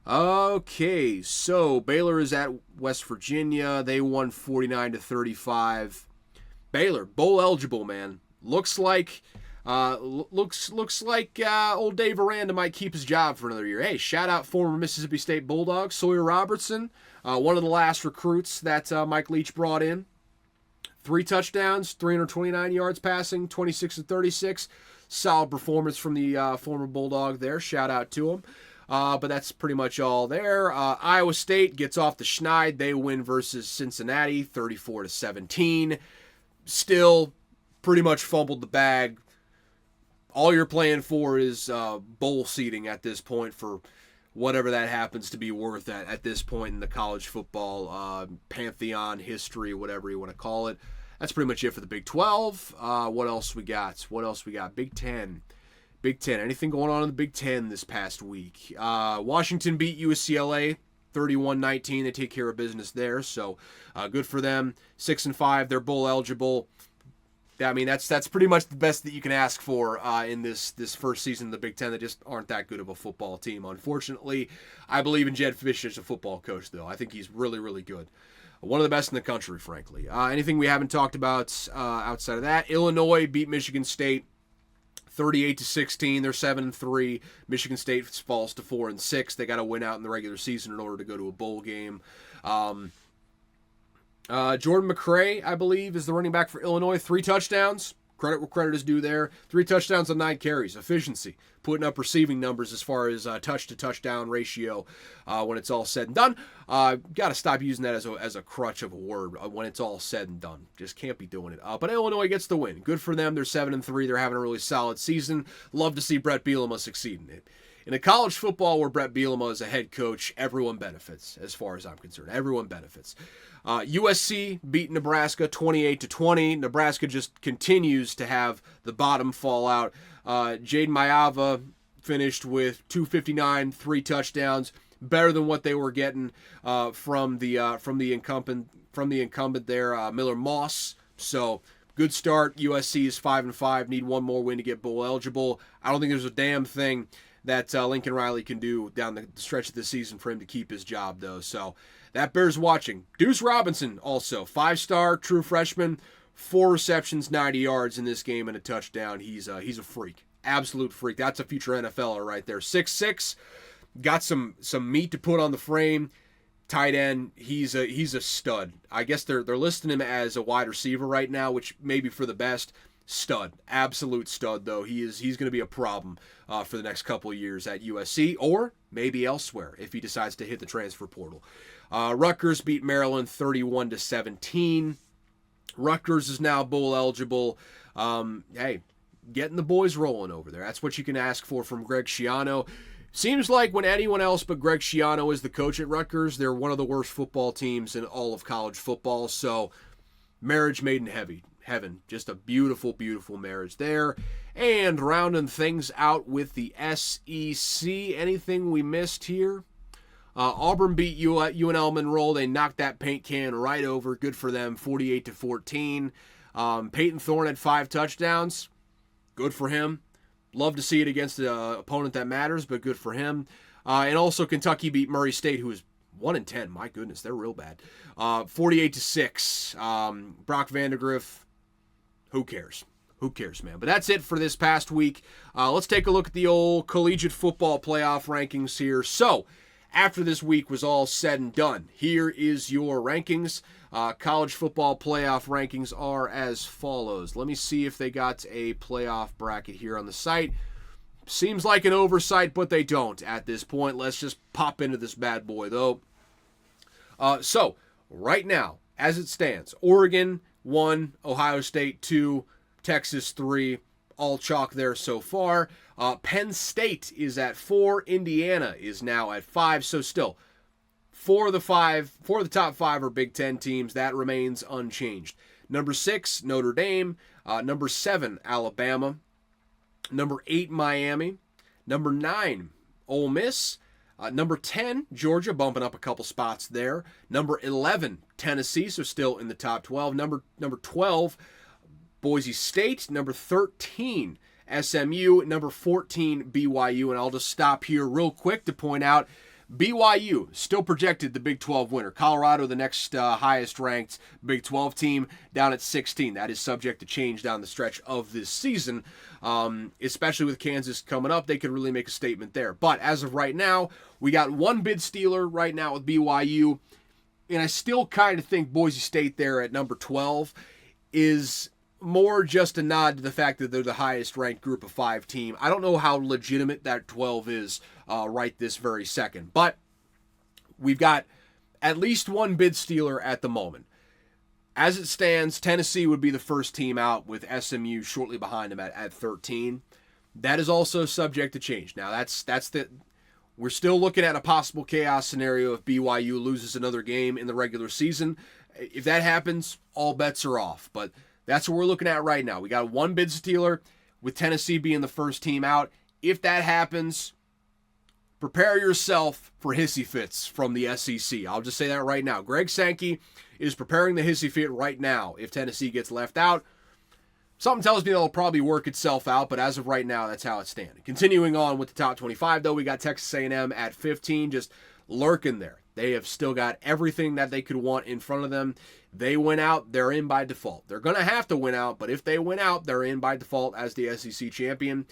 Okay, so Baylor is at West Virginia. They won 49-35. Baylor, bowl eligible, man. Looks like old Dave Aranda might keep his job for another year. Hey, shout out former Mississippi State Bulldog Sawyer Robertson, one of the last recruits that Mike Leach brought in. 3 touchdowns, 329 yards passing, 26-36. Solid performance from the former Bulldog there. Shout out to him. But that's pretty much all there. Iowa State gets off the schneid. They win versus Cincinnati, 34-17. Still pretty much fumbled the bag. All you're playing for is bowl seating at this point for whatever that happens to be worth at this point in the college football pantheon, history, whatever you want to call it. That's pretty much it for the Big 12. What else we got? Big 10. Big 10. Anything going on in the Big 10 this past week? Washington beat UCLA 31-19. They take care of business there, so good for them. 6-5. They're bowl eligible. I mean, that's pretty much the best that you can ask for in this first season of the Big Ten. They just aren't that good of a football team, unfortunately. I believe in Jed Fish as a football coach, though. I think he's really, really good. One of the best in the country, frankly. Anything we haven't talked about outside of that? Illinois beat Michigan State 38-16. They're 7-3. Michigan State falls to 4-6. They got to win out in the regular season in order to go to a bowl game. Jordan McCray, I believe, is the running back for Illinois. 3 touchdowns. Credit where credit is due there. 3 touchdowns on 9 carries. Efficiency. Putting up receiving numbers as far as touch-to-touchdown ratio when it's all said and done. Got to stop using that as a crutch of a word when it's all said and done. Just can't be doing it. But Illinois gets the win. Good for them. They're 7-3. They're having a really solid season. Love to see Brett Bielema succeed in it. In a college football where Brett Bielema is a head coach, everyone benefits, as far as I'm concerned. Everyone benefits. USC beat Nebraska 28-20. Nebraska just continues to have the bottom fall out. Jaden Mayava finished with 259, 3 touchdowns, better than what they were getting from the incumbent there, Miller Moss. So good start. USC is 5-5. Need one more win to get bowl eligible. I don't think there's a damn thing that Lincoln Riley can do down the stretch of the season for him to keep his job, though. So that bears watching. Deuce Robinson also, 5-star, true freshman, 4 receptions, 90 yards in this game and a touchdown. He's a freak, absolute freak. That's a future NFLer right there. 6'6", got some meat to put on the frame. Tight end, he's a stud. I guess they're listing him as a wide receiver right now, which may be for the best. Stud, absolute stud though. He's going to be a problem for the next couple of years at USC or maybe elsewhere if he decides to hit the transfer portal. Rutgers beat Maryland 31-17. Rutgers is now bowl eligible. Hey, getting the boys rolling over there. That's what you can ask for from Greg Schiano. Seems like when anyone else but Greg Schiano is the coach at Rutgers, they're one of the worst football teams in all of college football. So marriage made in heaven. Just a beautiful, beautiful marriage there. And rounding things out with the SEC. Anything we missed here? Auburn beat UNL Monroe. They knocked that paint can right over. Good for them, 48-14. Peyton Thorne had 5 touchdowns. Good for him. Love to see it against an opponent that matters, but good for him. And also Kentucky beat Murray State, who is 1-10. My goodness, they're real bad. 48-6. Brock Vandegrift. Who cares? Who cares, man? But that's it for this past week. Let's take a look at the old collegiate football playoff rankings here. So, after this week was all said and done, here is your rankings. College football playoff rankings are as follows. Let me see if they got a playoff bracket here on the site. Seems like an oversight, but they don't at this point. Let's just pop into this bad boy, though. So, right now, as it stands, Oregon 1, Ohio State 2, Texas 3, all chalk there so far. Penn State is at 4, Indiana is now at 5, so still 4 of the top 5 are Big Ten teams. That remains unchanged. Number 6, Notre Dame. Number 7, Alabama. Number 8, Miami. Number 9, Ole Miss. Number 10, Georgia, bumping up a couple spots there. Number 11, Tennessee, so still in the top 12. Number 12, Boise State. Number 13, SMU. Number 14, BYU. And I'll just stop here real quick to point out BYU still projected the Big 12 winner. Colorado, the next highest ranked Big 12 team, down at 16. That is subject to change down the stretch of this season, especially with Kansas coming up. They could really make a statement there. But as of right now, we got one bid stealer right now with BYU, and I still kind of think Boise State there at number 12 is more just a nod to the fact that they're the highest ranked group of 5 team. I don't know how legitimate that 12 is right this very second, but we've got at least one bid stealer at the moment. As it stands, Tennessee would be the first team out with SMU shortly behind them at 13. That is also subject to change. Now we're still looking at a possible chaos scenario if BYU loses another game in the regular season. If that happens, all bets are off, but that's what we're looking at right now. We got one bid stealer with Tennessee being the first team out. If that happens, prepare yourself for hissy fits from the SEC. I'll just say that right now. Greg Sankey is preparing the hissy fit right now if Tennessee gets left out. Something tells me that'll probably work itself out, but as of right now, that's how it's standing. Continuing on with the top 25, though, we got Texas A&M at 15, just lurking there. They have still got everything that they could want in front of them. They win out, they're in by default. They're going to have to win out, but if they win out, they're in by default as the SEC champion.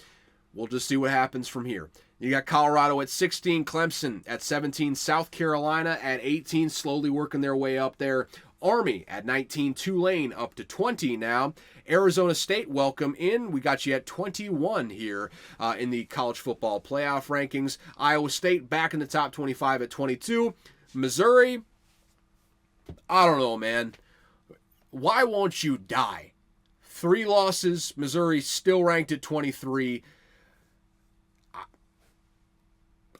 We'll just see what happens from here. You got Colorado at 16, Clemson at 17, South Carolina at 18, slowly working their way up there. Army at 19, Tulane up to 20 now. Arizona State, welcome in. We got you at 21 here in the college football playoff rankings. Iowa State back in the top 25 at 22. Missouri, I don't know, man. Why won't you die? 3 losses. Missouri still ranked at 23.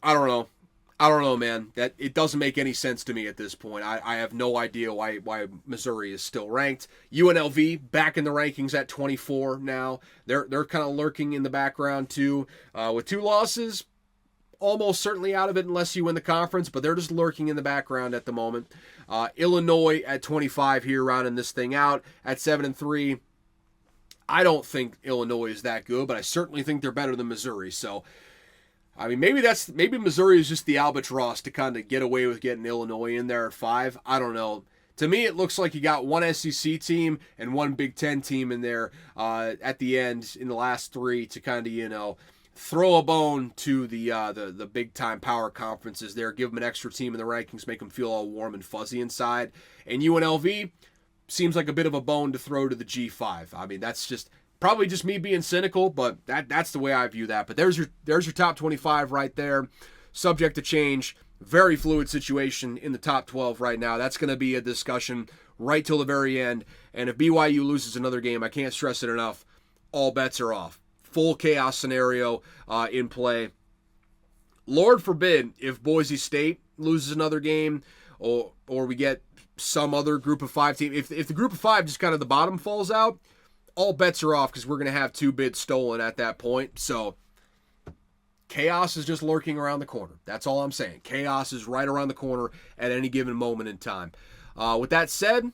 I don't know, man. That it doesn't make any sense to me at this point. I have no idea why Missouri is still ranked. UNLV back in the rankings at 24 now. They're kind of lurking in the background too. With 2 losses, almost certainly out of it unless you win the conference, but they're just lurking in the background at the moment. Illinois at 25 here, rounding this thing out at 7-3. I don't think Illinois is that good, but I certainly think they're better than Missouri. So, I mean, maybe Missouri is just the albatross to kind of get away with getting Illinois in there at 5. I don't know. To me, it looks like you got one SEC team and one Big Ten team in there at the end in the last 3 to kind of, throw a bone to the big time power conferences there, give them an extra team in the rankings, make them feel all warm and fuzzy inside. And UNLV seems like a bit of a bone to throw to the G5. I mean, that's just probably just me being cynical, but that's the way I view that. But there's your top 25 right there, subject to change. Very fluid situation in the top 12 right now. That's going to be a discussion right till the very end. And if BYU loses another game, I can't stress it enough, all bets are off. Full chaos scenario in play. Lord forbid if Boise State loses another game or we get some other group of 5 team. If the group of 5 just kind of the bottom falls out, all bets are off because we're going to have 2 bids stolen at that point. So chaos is just lurking around the corner. That's all I'm saying. Chaos is right around the corner at any given moment in time. With that said,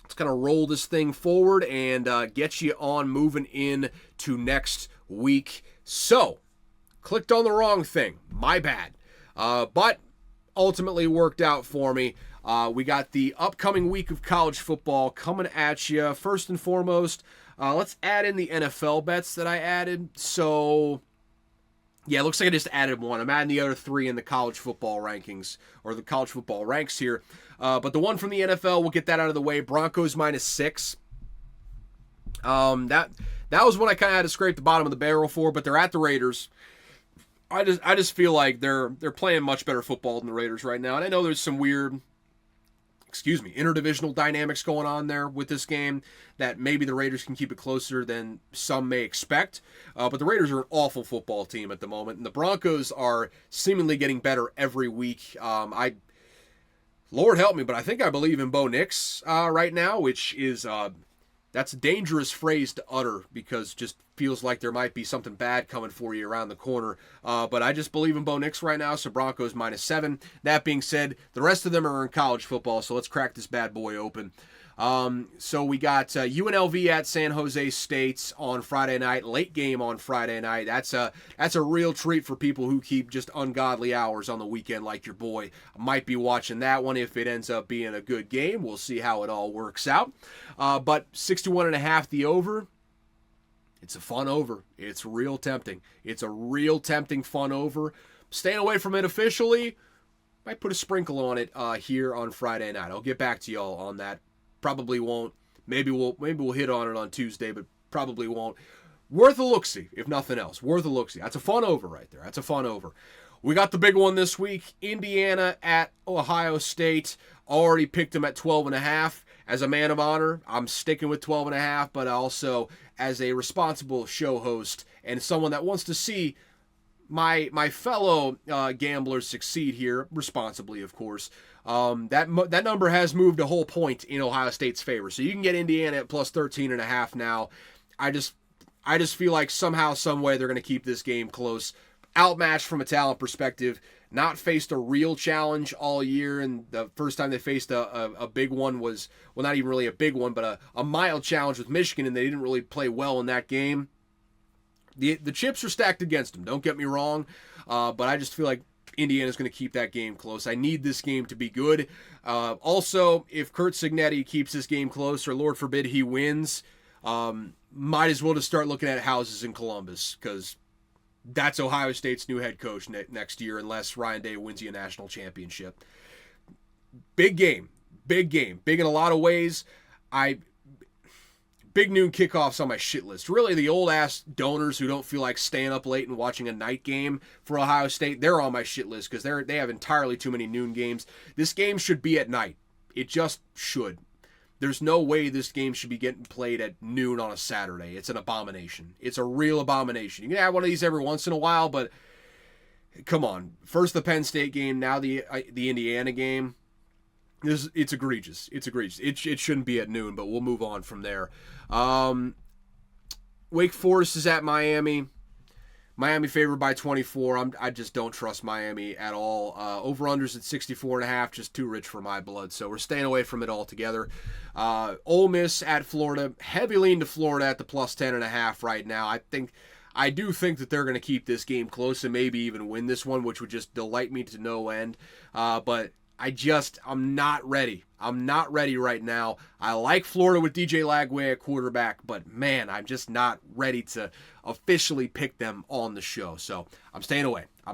let's kind of roll this thing forward and get you on moving in to next week. So, clicked on the wrong thing. My bad. But ultimately worked out for me. We got the upcoming week of college football coming at you. First and foremost, let's add in the NFL bets that I added. So, yeah, it looks like I just added 1. I'm adding the other 3 in the college football rankings, or the college football ranks here. But the one from the NFL, we'll get that out of the way. Broncos -6. That was one I kind of had to scrape the bottom of the barrel for, but they're at the Raiders. I just feel like they're playing much better football than the Raiders right now. And I know there's some weird, interdivisional dynamics going on there with this game that maybe the Raiders can keep it closer than some may expect. But the Raiders are an awful football team at the moment, and the Broncos are seemingly getting better every week. Lord help me, but I think I believe in Bo Nix right now, which is that's a dangerous phrase to utter because just feels like there might be something bad coming for you around the corner. But I just believe in Bo Nix right now, so Broncos -7. That being said, the rest of them are in college football, so let's crack this bad boy open. So we got UNLV at San Jose State on Friday night, late game on Friday night. That's a real treat for people who keep just ungodly hours on the weekend like your boy. I might be watching that one if it ends up being a good game. We'll see how it all works out. But 61.5 the over. It's a fun over. It's real tempting. It's a real tempting fun over. Staying away from it officially. Might put a sprinkle on it here on Friday night. I'll get back to y'all on that. Probably won't. Maybe we'll hit on it on Tuesday, but probably won't. Worth a look-see, if nothing else. Worth a look-see. That's a fun over right there. That's a fun over. We got the big one this week. Indiana at Ohio State. Already picked them at 12.5. As a man of honor, I'm sticking with 12.5, but also as a responsible show host and someone that wants to see my fellow gamblers succeed here, responsibly, of course. That number has moved a whole point in Ohio State's favor. So you can get Indiana at plus 13.5 now. I just feel like somehow, some way they're going to keep this game close. Outmatched from a talent perspective. Not faced a real challenge all year, and the first time they faced a big one was, well, not even really a big one, but a mild challenge with Michigan, and they didn't really play well in that game. The chips are stacked against them, don't get me wrong, but I just feel like Indiana's going to keep that game close. I need this game to be good. Also, if Curt Cignetti keeps this game close, or Lord forbid he wins, might as well just start looking at houses in Columbus, because that's Ohio State's new head coach next year, unless Ryan Day wins you a national championship. Big game. Big game. Big in a lot of ways. Big noon kickoffs on my shit list. Really, the old-ass donors who don't feel like staying up late and watching a night game for Ohio State, they're on my shit list because they have entirely too many noon games. This game should be at night. It just should. There's no way this game should be getting played at noon on a Saturday. It's an abomination. It's a real abomination. You can have one of these every once in a while, but come on. First the Penn State game, now the Indiana game. It's egregious. It's egregious. It shouldn't be at noon, but we'll move on from there. Wake Forest is at Miami. Miami favored by 24. I just don't trust Miami at all. Over-unders at 64.5, just too rich for my blood. So we're staying away from it altogether. Ole Miss at Florida. Heavy lean to Florida at the plus 10.5 right now. I do think that they're going to keep this game close and maybe even win this one, which would just delight me to no end. But I'm not ready. I'm not ready right now. I like Florida with DJ Lagway at quarterback, but man, I'm just not ready to officially pick them on the show. So I'm staying away. I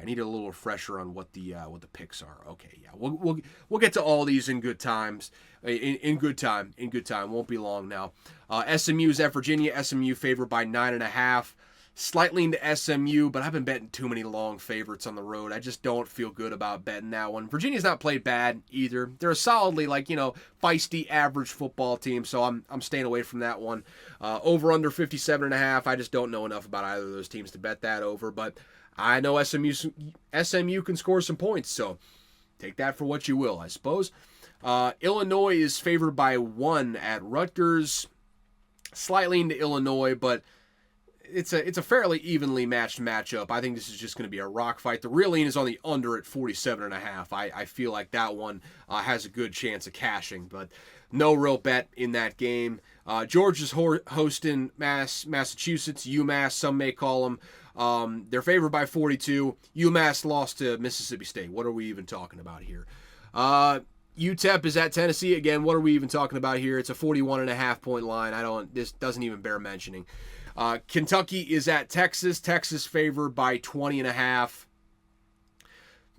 need a little refresher on what the picks are. Okay, yeah, we'll get to all these in good times. In good time. Won't be long now. SMU's at Virginia. SMU favored by 9.5. Slightly into SMU, but I've been betting too many long favorites on the road. I just don't feel good about betting that one. Virginia's not played bad either. They're a solidly, feisty, average football team, so I'm staying away from that one. Over under 57.5. I just don't know enough about either of those teams to bet that over, but I know SMU can score some points, so take that for what you will, I suppose. Illinois is favored by 1 at Rutgers. Slightly into Illinois, but it's a fairly evenly matched matchup. I think this is just going to be a rock fight. The real lean is on the under at 47.5. I feel like that one has a good chance of cashing, but no real bet in that game. Georgia's hosting Massachusetts, UMass, some may call them. They're favored by 42. UMass lost to Mississippi State. What are we even talking about here? UTEP is at Tennessee. Again, what are we even talking about here? It's a 41.5 point line. This doesn't even bear mentioning. Kentucky is at Texas. Texas favored by 20.5.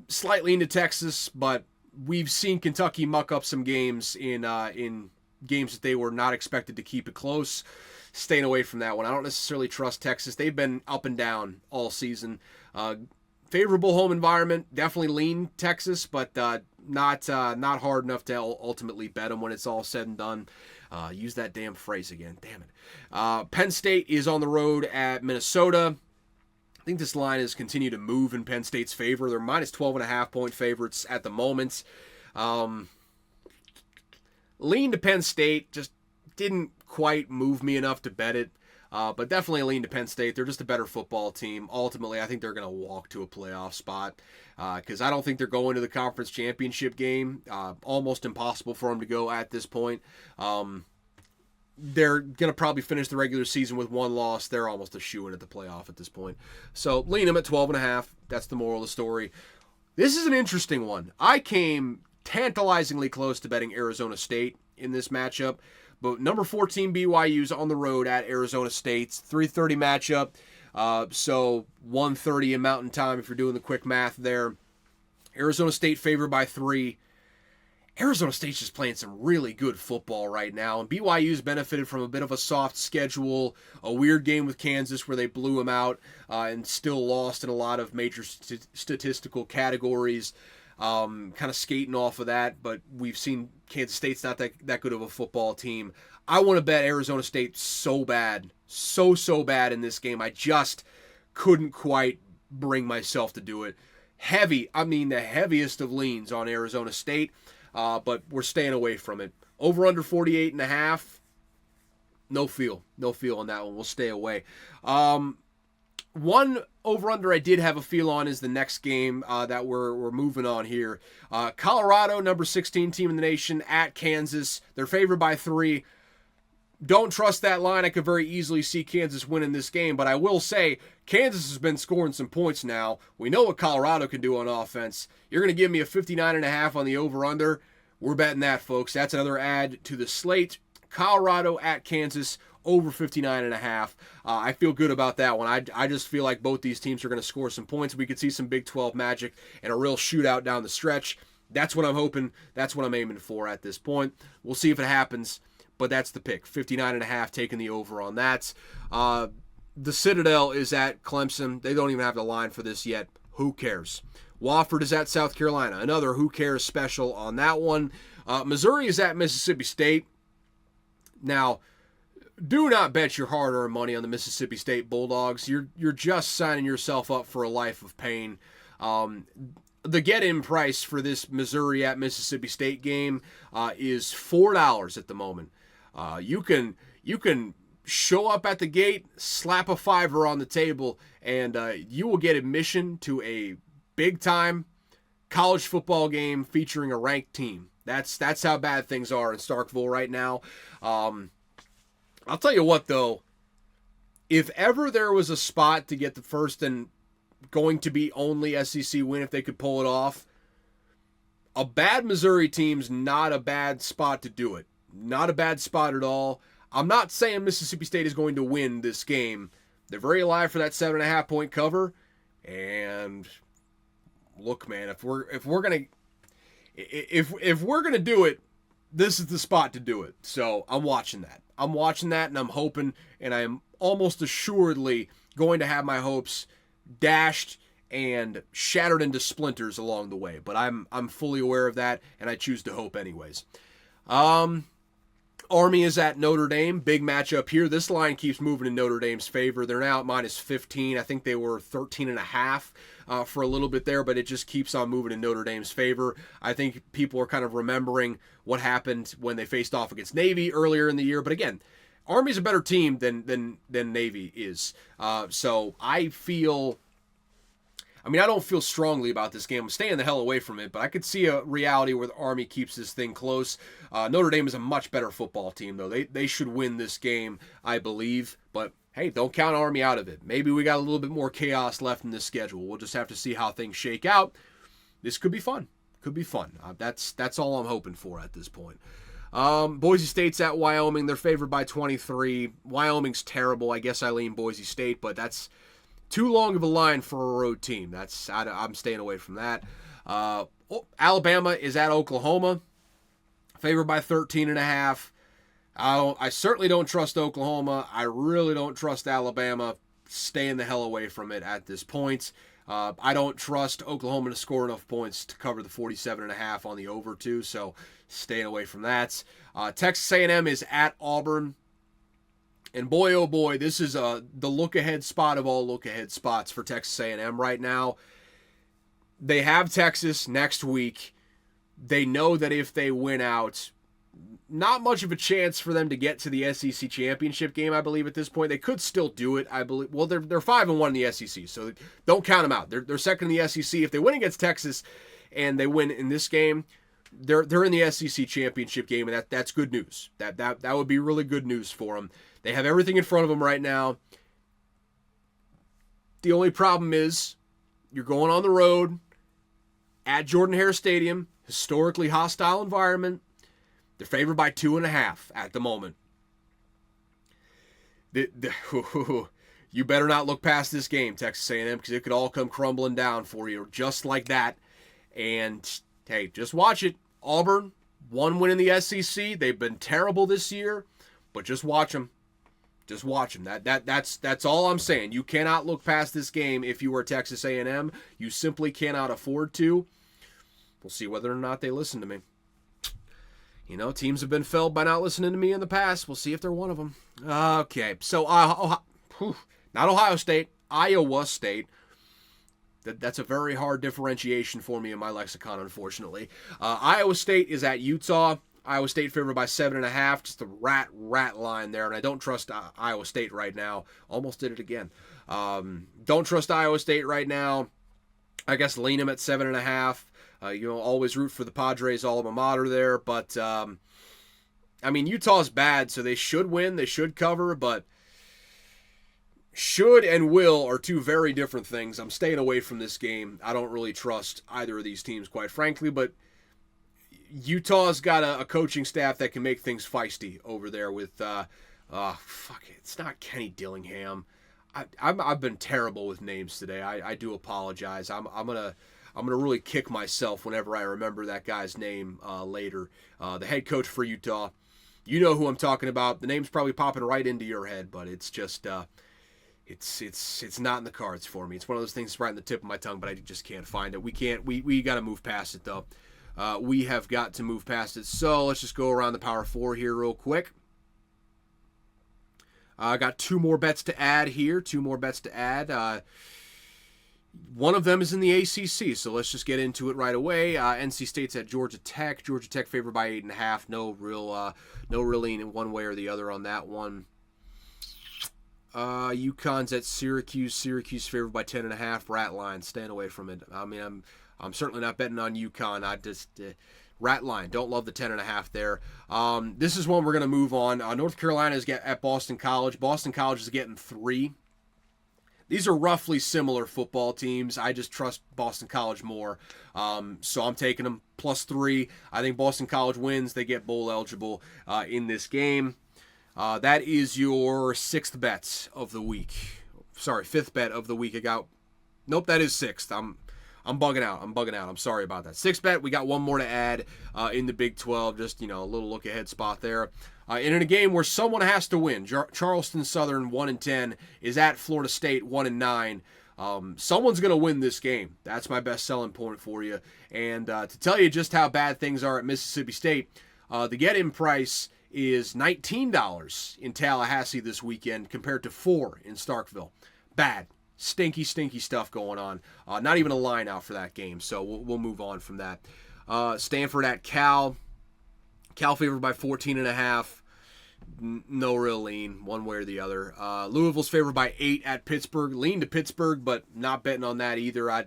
Slightly into Texas, but we've seen Kentucky muck up some games in games that they were not expected to keep it close. Staying away from that one. I don't necessarily trust Texas. They've been up and down all season. Favorable home environment. Definitely lean Texas, but not hard enough to ultimately bet them when it's all said and done. Use that damn phrase again. Damn it. Penn State is on the road at Minnesota. I think this line has continued to move in Penn State's favor. They're minus 12.5 point favorites at the moment. Lean to Penn State. Just didn't quite move me enough to bet it. But definitely lean to Penn State. They're just a better football team. Ultimately, I think they're going to walk to a playoff spot because I don't think they're going to the conference championship game. Almost impossible for them to go at this point. They're going to probably finish the regular season with 1 loss. They're almost a shoo-in at the playoff at this point. So lean them at 12.5. That's the moral of the story. This is an interesting one. I came tantalizingly close to betting Arizona State in this matchup. But number 14 BYU's on the road at Arizona State. 3:30 matchup. So 1:30 in Mountain Time if you're doing the quick math there. Arizona State favored by 3. Arizona State's just playing some really good football right now. And BYU's benefited from a bit of a soft schedule, a weird game with Kansas where they blew them out and still lost in a lot of major statistical categories. Kind of skating off of that, but we've seen Kansas State's not that good of a football team. I want to bet Arizona State so bad, so bad in this game. I just couldn't quite bring myself to do it. The heaviest of leans on Arizona State, but we're staying away from it. Over under 48.5. No feel on that one. We'll stay away. One over-under I did have a feel on is the next game that we're moving on here. Colorado, number 16 team in the nation, at Kansas. They're favored by 3. don't trust that line. I could very easily see Kansas winning this game, but I will say Kansas has been scoring some points now. We know what Colorado can do on offense. You're going to give me a 59.5 on the over-under. We're betting that, folks. That's another add to the slate. Colorado at Kansas, over 59.5. I feel good about that one. I just feel like both these teams are going to score some points. We could see some Big 12 magic and a real shootout down the stretch. That's what I'm hoping. That's what I'm aiming for at this point. We'll see if it happens, but that's the pick. 59.5, taking the over on that. The Citadel is at Clemson. They don't even have the line for this yet. Who cares? Wofford is at South Carolina. Another who cares special on that one. Missouri is at Mississippi State. Now, do not bet your hard-earned money on the Mississippi State Bulldogs. You're just signing yourself up for a life of pain. The get-in price for this Missouri at Mississippi State game is $4 at the moment. You can show up at the gate, slap a $5 on the table, and you will get admission to a big-time college football game featuring a ranked team. That's how bad things are in Starkville right now. I'll tell you what, though. If ever there was a spot to get the first and going to be only SEC win if they could pull it off, a bad Missouri team's not a bad spot to do it. Not a bad spot at all. I'm not saying Mississippi State is going to win this game. They're very alive for that 7.5 point cover. And look, man, if we're gonna do it, this is the spot to do it. So I'm watching that. And I'm hoping, and I am almost assuredly going to have my hopes dashed and shattered into splinters along the way. But I'm fully aware of that, and I choose to hope anyways. Army is at Notre Dame. Big matchup here. This line keeps moving in Notre Dame's favor. They're now at minus 15. I think they were 13.5 for a little bit there, but it just keeps on moving in Notre Dame's favor. I think people are kind of remembering what happened when they faced off against Navy earlier in the year. But again, Army's a better team than Navy is. So I don't feel strongly about this game. I'm staying the hell away from it, but I could see a reality where the Army keeps this thing close. Notre Dame is a much better football team, though. They should win this game, I believe. But, hey, don't count Army out of it. Maybe we got a little bit more chaos left in this schedule. We'll just have to see how things shake out. This could be fun. That's all I'm hoping for at this point. Boise State's at Wyoming. They're favored by 23. Wyoming's terrible. I guess I lean Boise State, but that's too long of a line for a road team. I'm staying away from that. Alabama is at Oklahoma, favored by 13.5. I certainly don't trust Oklahoma. I really don't trust Alabama. Staying the hell away from it at this point. I don't trust Oklahoma to score enough points to cover the 47.5 on the over too, so staying away from that. Texas A&M is at Auburn. And boy, oh boy, this is the look-ahead spot of all look-ahead spots for Texas A&M right now. They have Texas next week. They know that if they win out, not much of a chance for them to get to the SEC championship game, I believe, at this point. They could still do it, I believe. Well, they're 5-1 in the SEC, so don't count them out. They're second in the SEC. If they win against Texas and they win in this game, they're in the SEC championship game, and that's good news. That would be really good news for them. They have everything in front of them right now. The only problem is you're going on the road at Jordan-Hare Stadium, historically hostile environment. They're favored by 2.5 at the moment. You better not look past this game, Texas A&M, because it could all come crumbling down for you just like that. And, hey, just watch it. Auburn, one win in the SEC. They've been terrible this year, but just watch them. Just watch them. That's all I'm saying. You cannot look past this game if you are Texas A&M. You simply cannot afford to. We'll see whether or not they listen to me. You know, teams have been felled by not listening to me in the past. We'll see if they're one of them. Okay, so not Ohio State, Iowa State. That's a very hard differentiation for me in my lexicon, unfortunately. Iowa State is at Utah. Iowa State favored by 7.5. Just a rat line there, and I don't trust Iowa State right now. Almost did it again. Don't trust Iowa State right now. I guess lean them at 7.5. Always root for the Padres alma mater there, but I mean, Utah's bad, so they should win. They should cover, but should and will are two very different things. I'm staying away from this game. I don't really trust either of these teams, quite frankly, but Utah's got a coaching staff that can make things feisty over there with, it's not Kenny Dillingham. I've been terrible with names today. I do apologize. I'm gonna really kick myself whenever I remember that guy's name later. The head coach for Utah. You know who I'm talking about. The name's probably popping right into your head, but it's just it's not in the cards for me. It's one of those things that's right on the tip of my tongue, but I just can't find it. We got to move past it though. We have got to move past it. So let's just go around the Power 4 here real quick. I got two more bets to add here. One of them is in the ACC, so let's just get into it right away. NC State's at Georgia Tech. Georgia Tech favored by 8.5. No real lean in one way or the other on that one. UConn's at Syracuse. Syracuse favored by 10.5. Rat line. Staying away from it. I mean, I'm certainly not betting on UConn. I just rat line. Don't love the 10.5 there. This is one we're gonna move on. North Carolina is at Boston College. Boston College is getting 3. These are roughly similar football teams. I just trust Boston College more. So I'm taking them +3. I think Boston College wins. They get bowl eligible in this game. That is your 6th bet of the week. Sorry, 5th bet of the week. Nope, that is 6th. I'm bugging out. I'm sorry about that. 6th bet. We got one more to add in the Big 12. Just, a little look ahead spot there. And in a game where someone has to win, Charleston Southern 1-10 is at Florida State 1-9. Someone's going to win this game. That's my best selling point for you. And to tell you just how bad things are at Mississippi State, the get-in price is $19 in Tallahassee this weekend compared to $4 in Starkville. Bad. Stinky stuff going on. Not even a line out for that game, so we'll move on from that. Stanford at Cal. Cal favored by 14.5. No real lean, one way or the other. Louisville's favored by 8 at Pittsburgh. Lean to Pittsburgh, but not betting on that either. I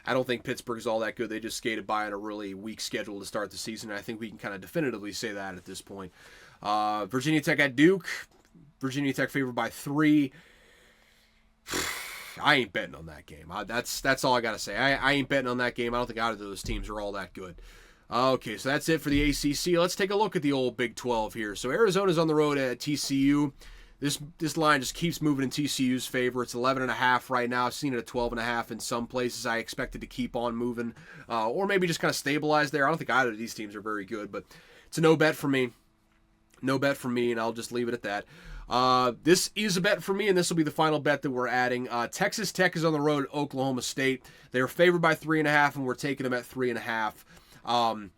don't think Pittsburgh is all that good. They just skated by on a really weak schedule to start the season. I think we can kind of definitively say that at this point. Virginia Tech at Duke. Virginia Tech favored by 3. I ain't betting on that game. That's all I got to say. I ain't betting on that game. I don't think either of those teams are all that good. Okay, so that's it for the ACC. Let's take a look at the old Big 12 here. So Arizona's on the road at TCU. This line just keeps moving in TCU's favor. It's 11.5 right now. I've seen it at 12.5 in some places. I expect it to keep on moving, or maybe just kind of stabilize there. I don't think either of these teams are very good, but it's a no bet for me. No bet for me, and I'll just leave it at that. This is a bet for me, and this will be the final bet that we're adding. Texas Tech is on the road at Oklahoma State. They're favored by 3.5, and we're taking them at 3.5.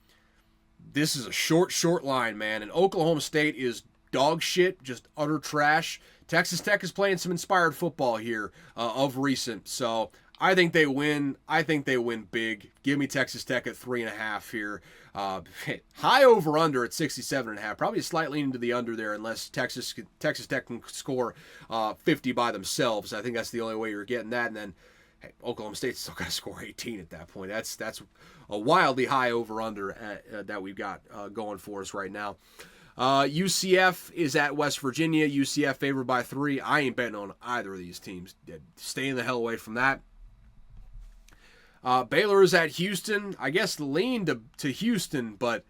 This is a short line, man, and Oklahoma State is dog shit, just utter trash. Texas Tech is playing some inspired football here of recent, so I think they win. I think they win big. Give me Texas Tech at 3.5 here. High over under at 67.5. Probably slightly into the under there, unless Texas Tech can score 50 by themselves. I think that's the only way you're getting that. And then Oklahoma State's still got to score 18 at that point. That's a wildly high over under that we've got going for us right now. UCF is at West Virginia. UCF favored by 3. I ain't betting on either of these teams. Staying the hell away from that. Baylor is at Houston. I guess lean to Houston, but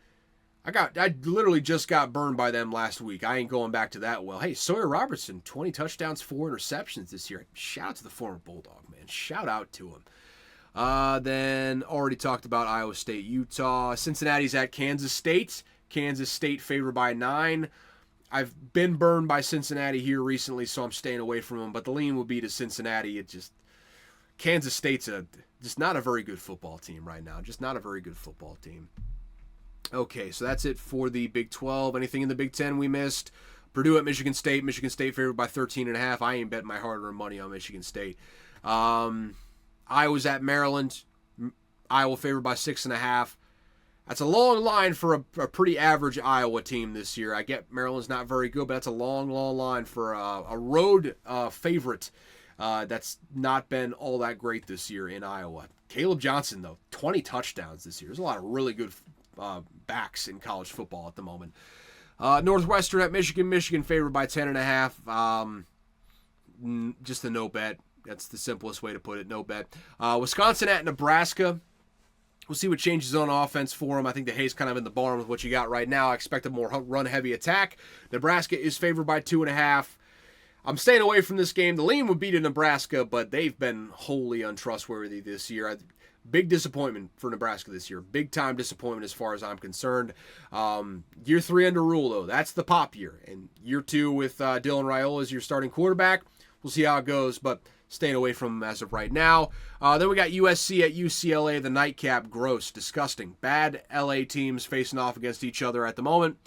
I literally just got burned by them last week. I ain't going back to that well. Hey, Sawyer Robertson, 20 touchdowns, 4 interceptions this year. Shout out to the former Bulldog, man. Shout out to him. Then already talked about Iowa State, Utah. Cincinnati's at Kansas State. Kansas State favored by 9. I've been burned by Cincinnati here recently, so I'm staying away from them. But the lean will be to Cincinnati. Kansas State's just not a very good football team right now. Just not a very good football team. Okay, so that's it for the Big 12. Anything in the Big 10 we missed? Purdue at Michigan State. Michigan State favored by 13.5. I ain't betting my hard-earned money on Michigan State. Iowa's at Maryland. Iowa favored by 6.5. That's a long line for a pretty average Iowa team this year. I get Maryland's not very good, but that's a long line for a road favorite that's not been all that great this year in Iowa. Caleb Johnson, though, 20 touchdowns this year. There's a lot of really good backs in college football at the moment. Northwestern at Michigan. Michigan favored by 10.5. Just a no bet. That's the simplest way to put it. No bet. Wisconsin at Nebraska. We'll see what changes on offense for them. I think the hay's kind of in the barn with what you got right now. I expect a more run-heavy attack. Nebraska is favored by 2.5. I'm staying away from this game. The lean would be to Nebraska, but they've been wholly untrustworthy this year. Big disappointment for Nebraska this year. Big-time disappointment as far as I'm concerned. Year 3 under Rule, though. That's the pop year. And year 2 with Dylan Raiola as your starting quarterback. We'll see how it goes, but staying away from them as of right now. Then we got USC at UCLA, the nightcap. Gross, disgusting. Bad LA teams facing off against each other at the moment.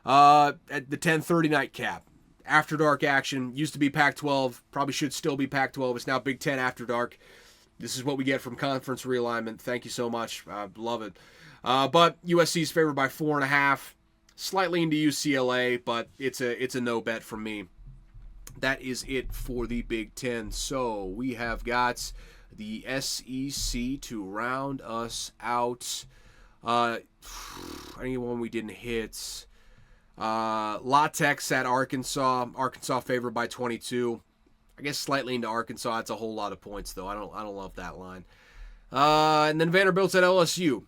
At the 10:30 nightcap. After dark action. Used to be Pac-12. Probably should still be Pac-12. It's now Big Ten after dark. This is what we get from conference realignment. Thank you so much. I love it. But USC's favored by 4.5. Slightly into UCLA, but it's a no bet from me. That is it for the Big Ten. So we have got the SEC to round us out. Anyone we didn't hit. La Tex at Arkansas. Arkansas favored by 22. I guess slightly into Arkansas. That's a whole lot of points, though. I don't love that line. And then Vanderbilt's at LSU.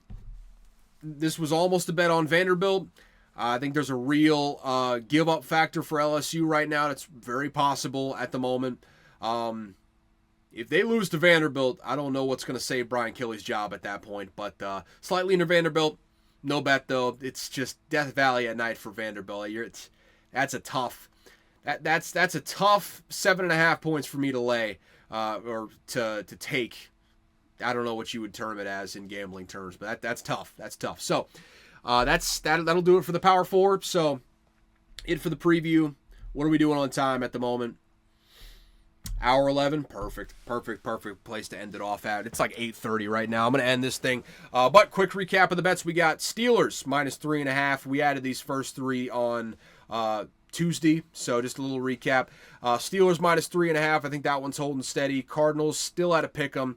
This was almost a bet on Vanderbilt. I think there's a real give-up factor for LSU right now. That's very possible at the moment. If they lose to Vanderbilt, I don't know what's going to save Brian Kelly's job at that point. But slightly into Vanderbilt. No bet, though. It's just Death Valley at night for Vanderbilt. That's a tough 7.5 points for me to lay or to take. I don't know what you would term it as in gambling terms, but that's tough. That's tough. So that'll do it for the Power Four. So it for the preview. What are we doing on time at the moment? Hour 11. Perfect place to end it off at. It's like 8:30 right now. I'm going to end this thing. But quick recap of the bets. We got Steelers minus 3.5. We added these first 3 on Tuesday, so just a little recap. Steelers minus 3.5. I think that one's holding steady. Cardinals still at a pick 'em.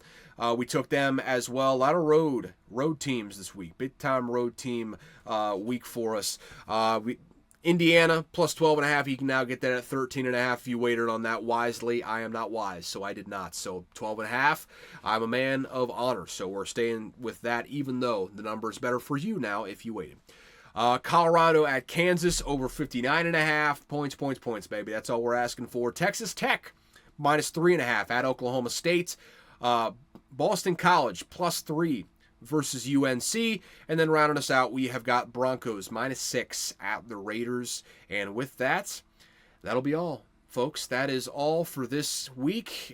We took them as well. A lot of road teams this week. Big time road team week for us. Indiana plus 12.5. You can now get that at 13.5 if you waited on that wisely. I am not wise, so I did not. So 12.5. I'm a man of honor, so we're staying with that, even though the number is better for you now if you waited. Colorado at Kansas over 59.5 points, baby. That's all we're asking for. Texas Tech minus 3.5 at Oklahoma State. Boston College plus 3 versus UNC. And then rounding us out, we have got Broncos minus 6 at the Raiders. And with that, that'll be all, folks. That is all for this week.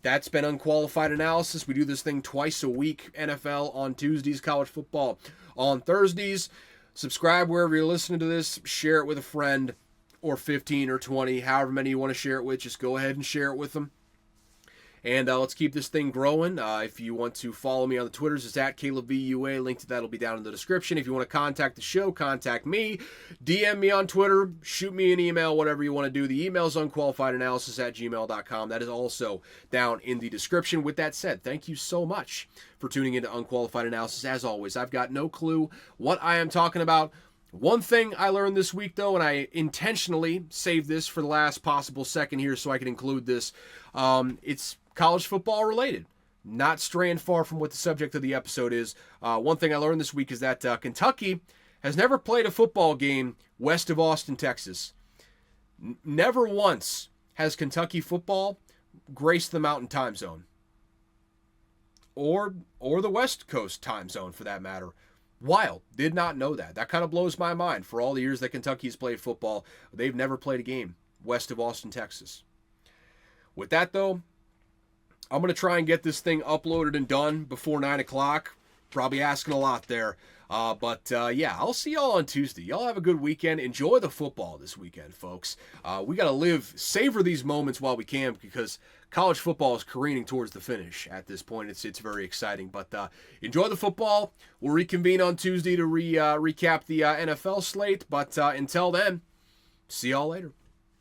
That's been Unqualified Analysis. We do this thing twice a week. NFL on Tuesdays, college football on Thursdays. Subscribe wherever you're listening to this. Share it with a friend or 15 or 20, however many you want to share it with. Just go ahead and share it with them. And let's keep this thing growing. If you want to follow me on the Twitters, it's at CalebVUA. Link to that will be down in the description. If you want to contact the show, contact me. DM me on Twitter. Shoot me an email, whatever you want to do. The email is unqualifiedanalysis@gmail.com. That is also down in the description. With that said, thank you so much for tuning into Unqualified Analysis. As always, I've got no clue what I am talking about. One thing I learned this week, though, and I intentionally saved this for the last possible second here so I can include this, it's college football related. Not straying far from what the subject of the episode is. One thing I learned this week is that Kentucky has never played a football game west of Austin, Texas. Never once has Kentucky football graced the Mountain Time Zone. Or the West Coast time zone, for that matter. Wild. Did not know that. That kind of blows my mind. For all the years that Kentucky's played football, they've never played a game west of Austin, Texas. With that, though, I'm going to try and get this thing uploaded and done before 9 o'clock. Probably asking a lot there. But yeah, I'll see y'all on Tuesday. Y'all have a good weekend. Enjoy the football this weekend, folks. We got to savor these moments while we can, because college football is careening towards the finish at this point. It's very exciting. But enjoy the football. We'll reconvene on Tuesday to recap the NFL slate. But until then, see y'all later.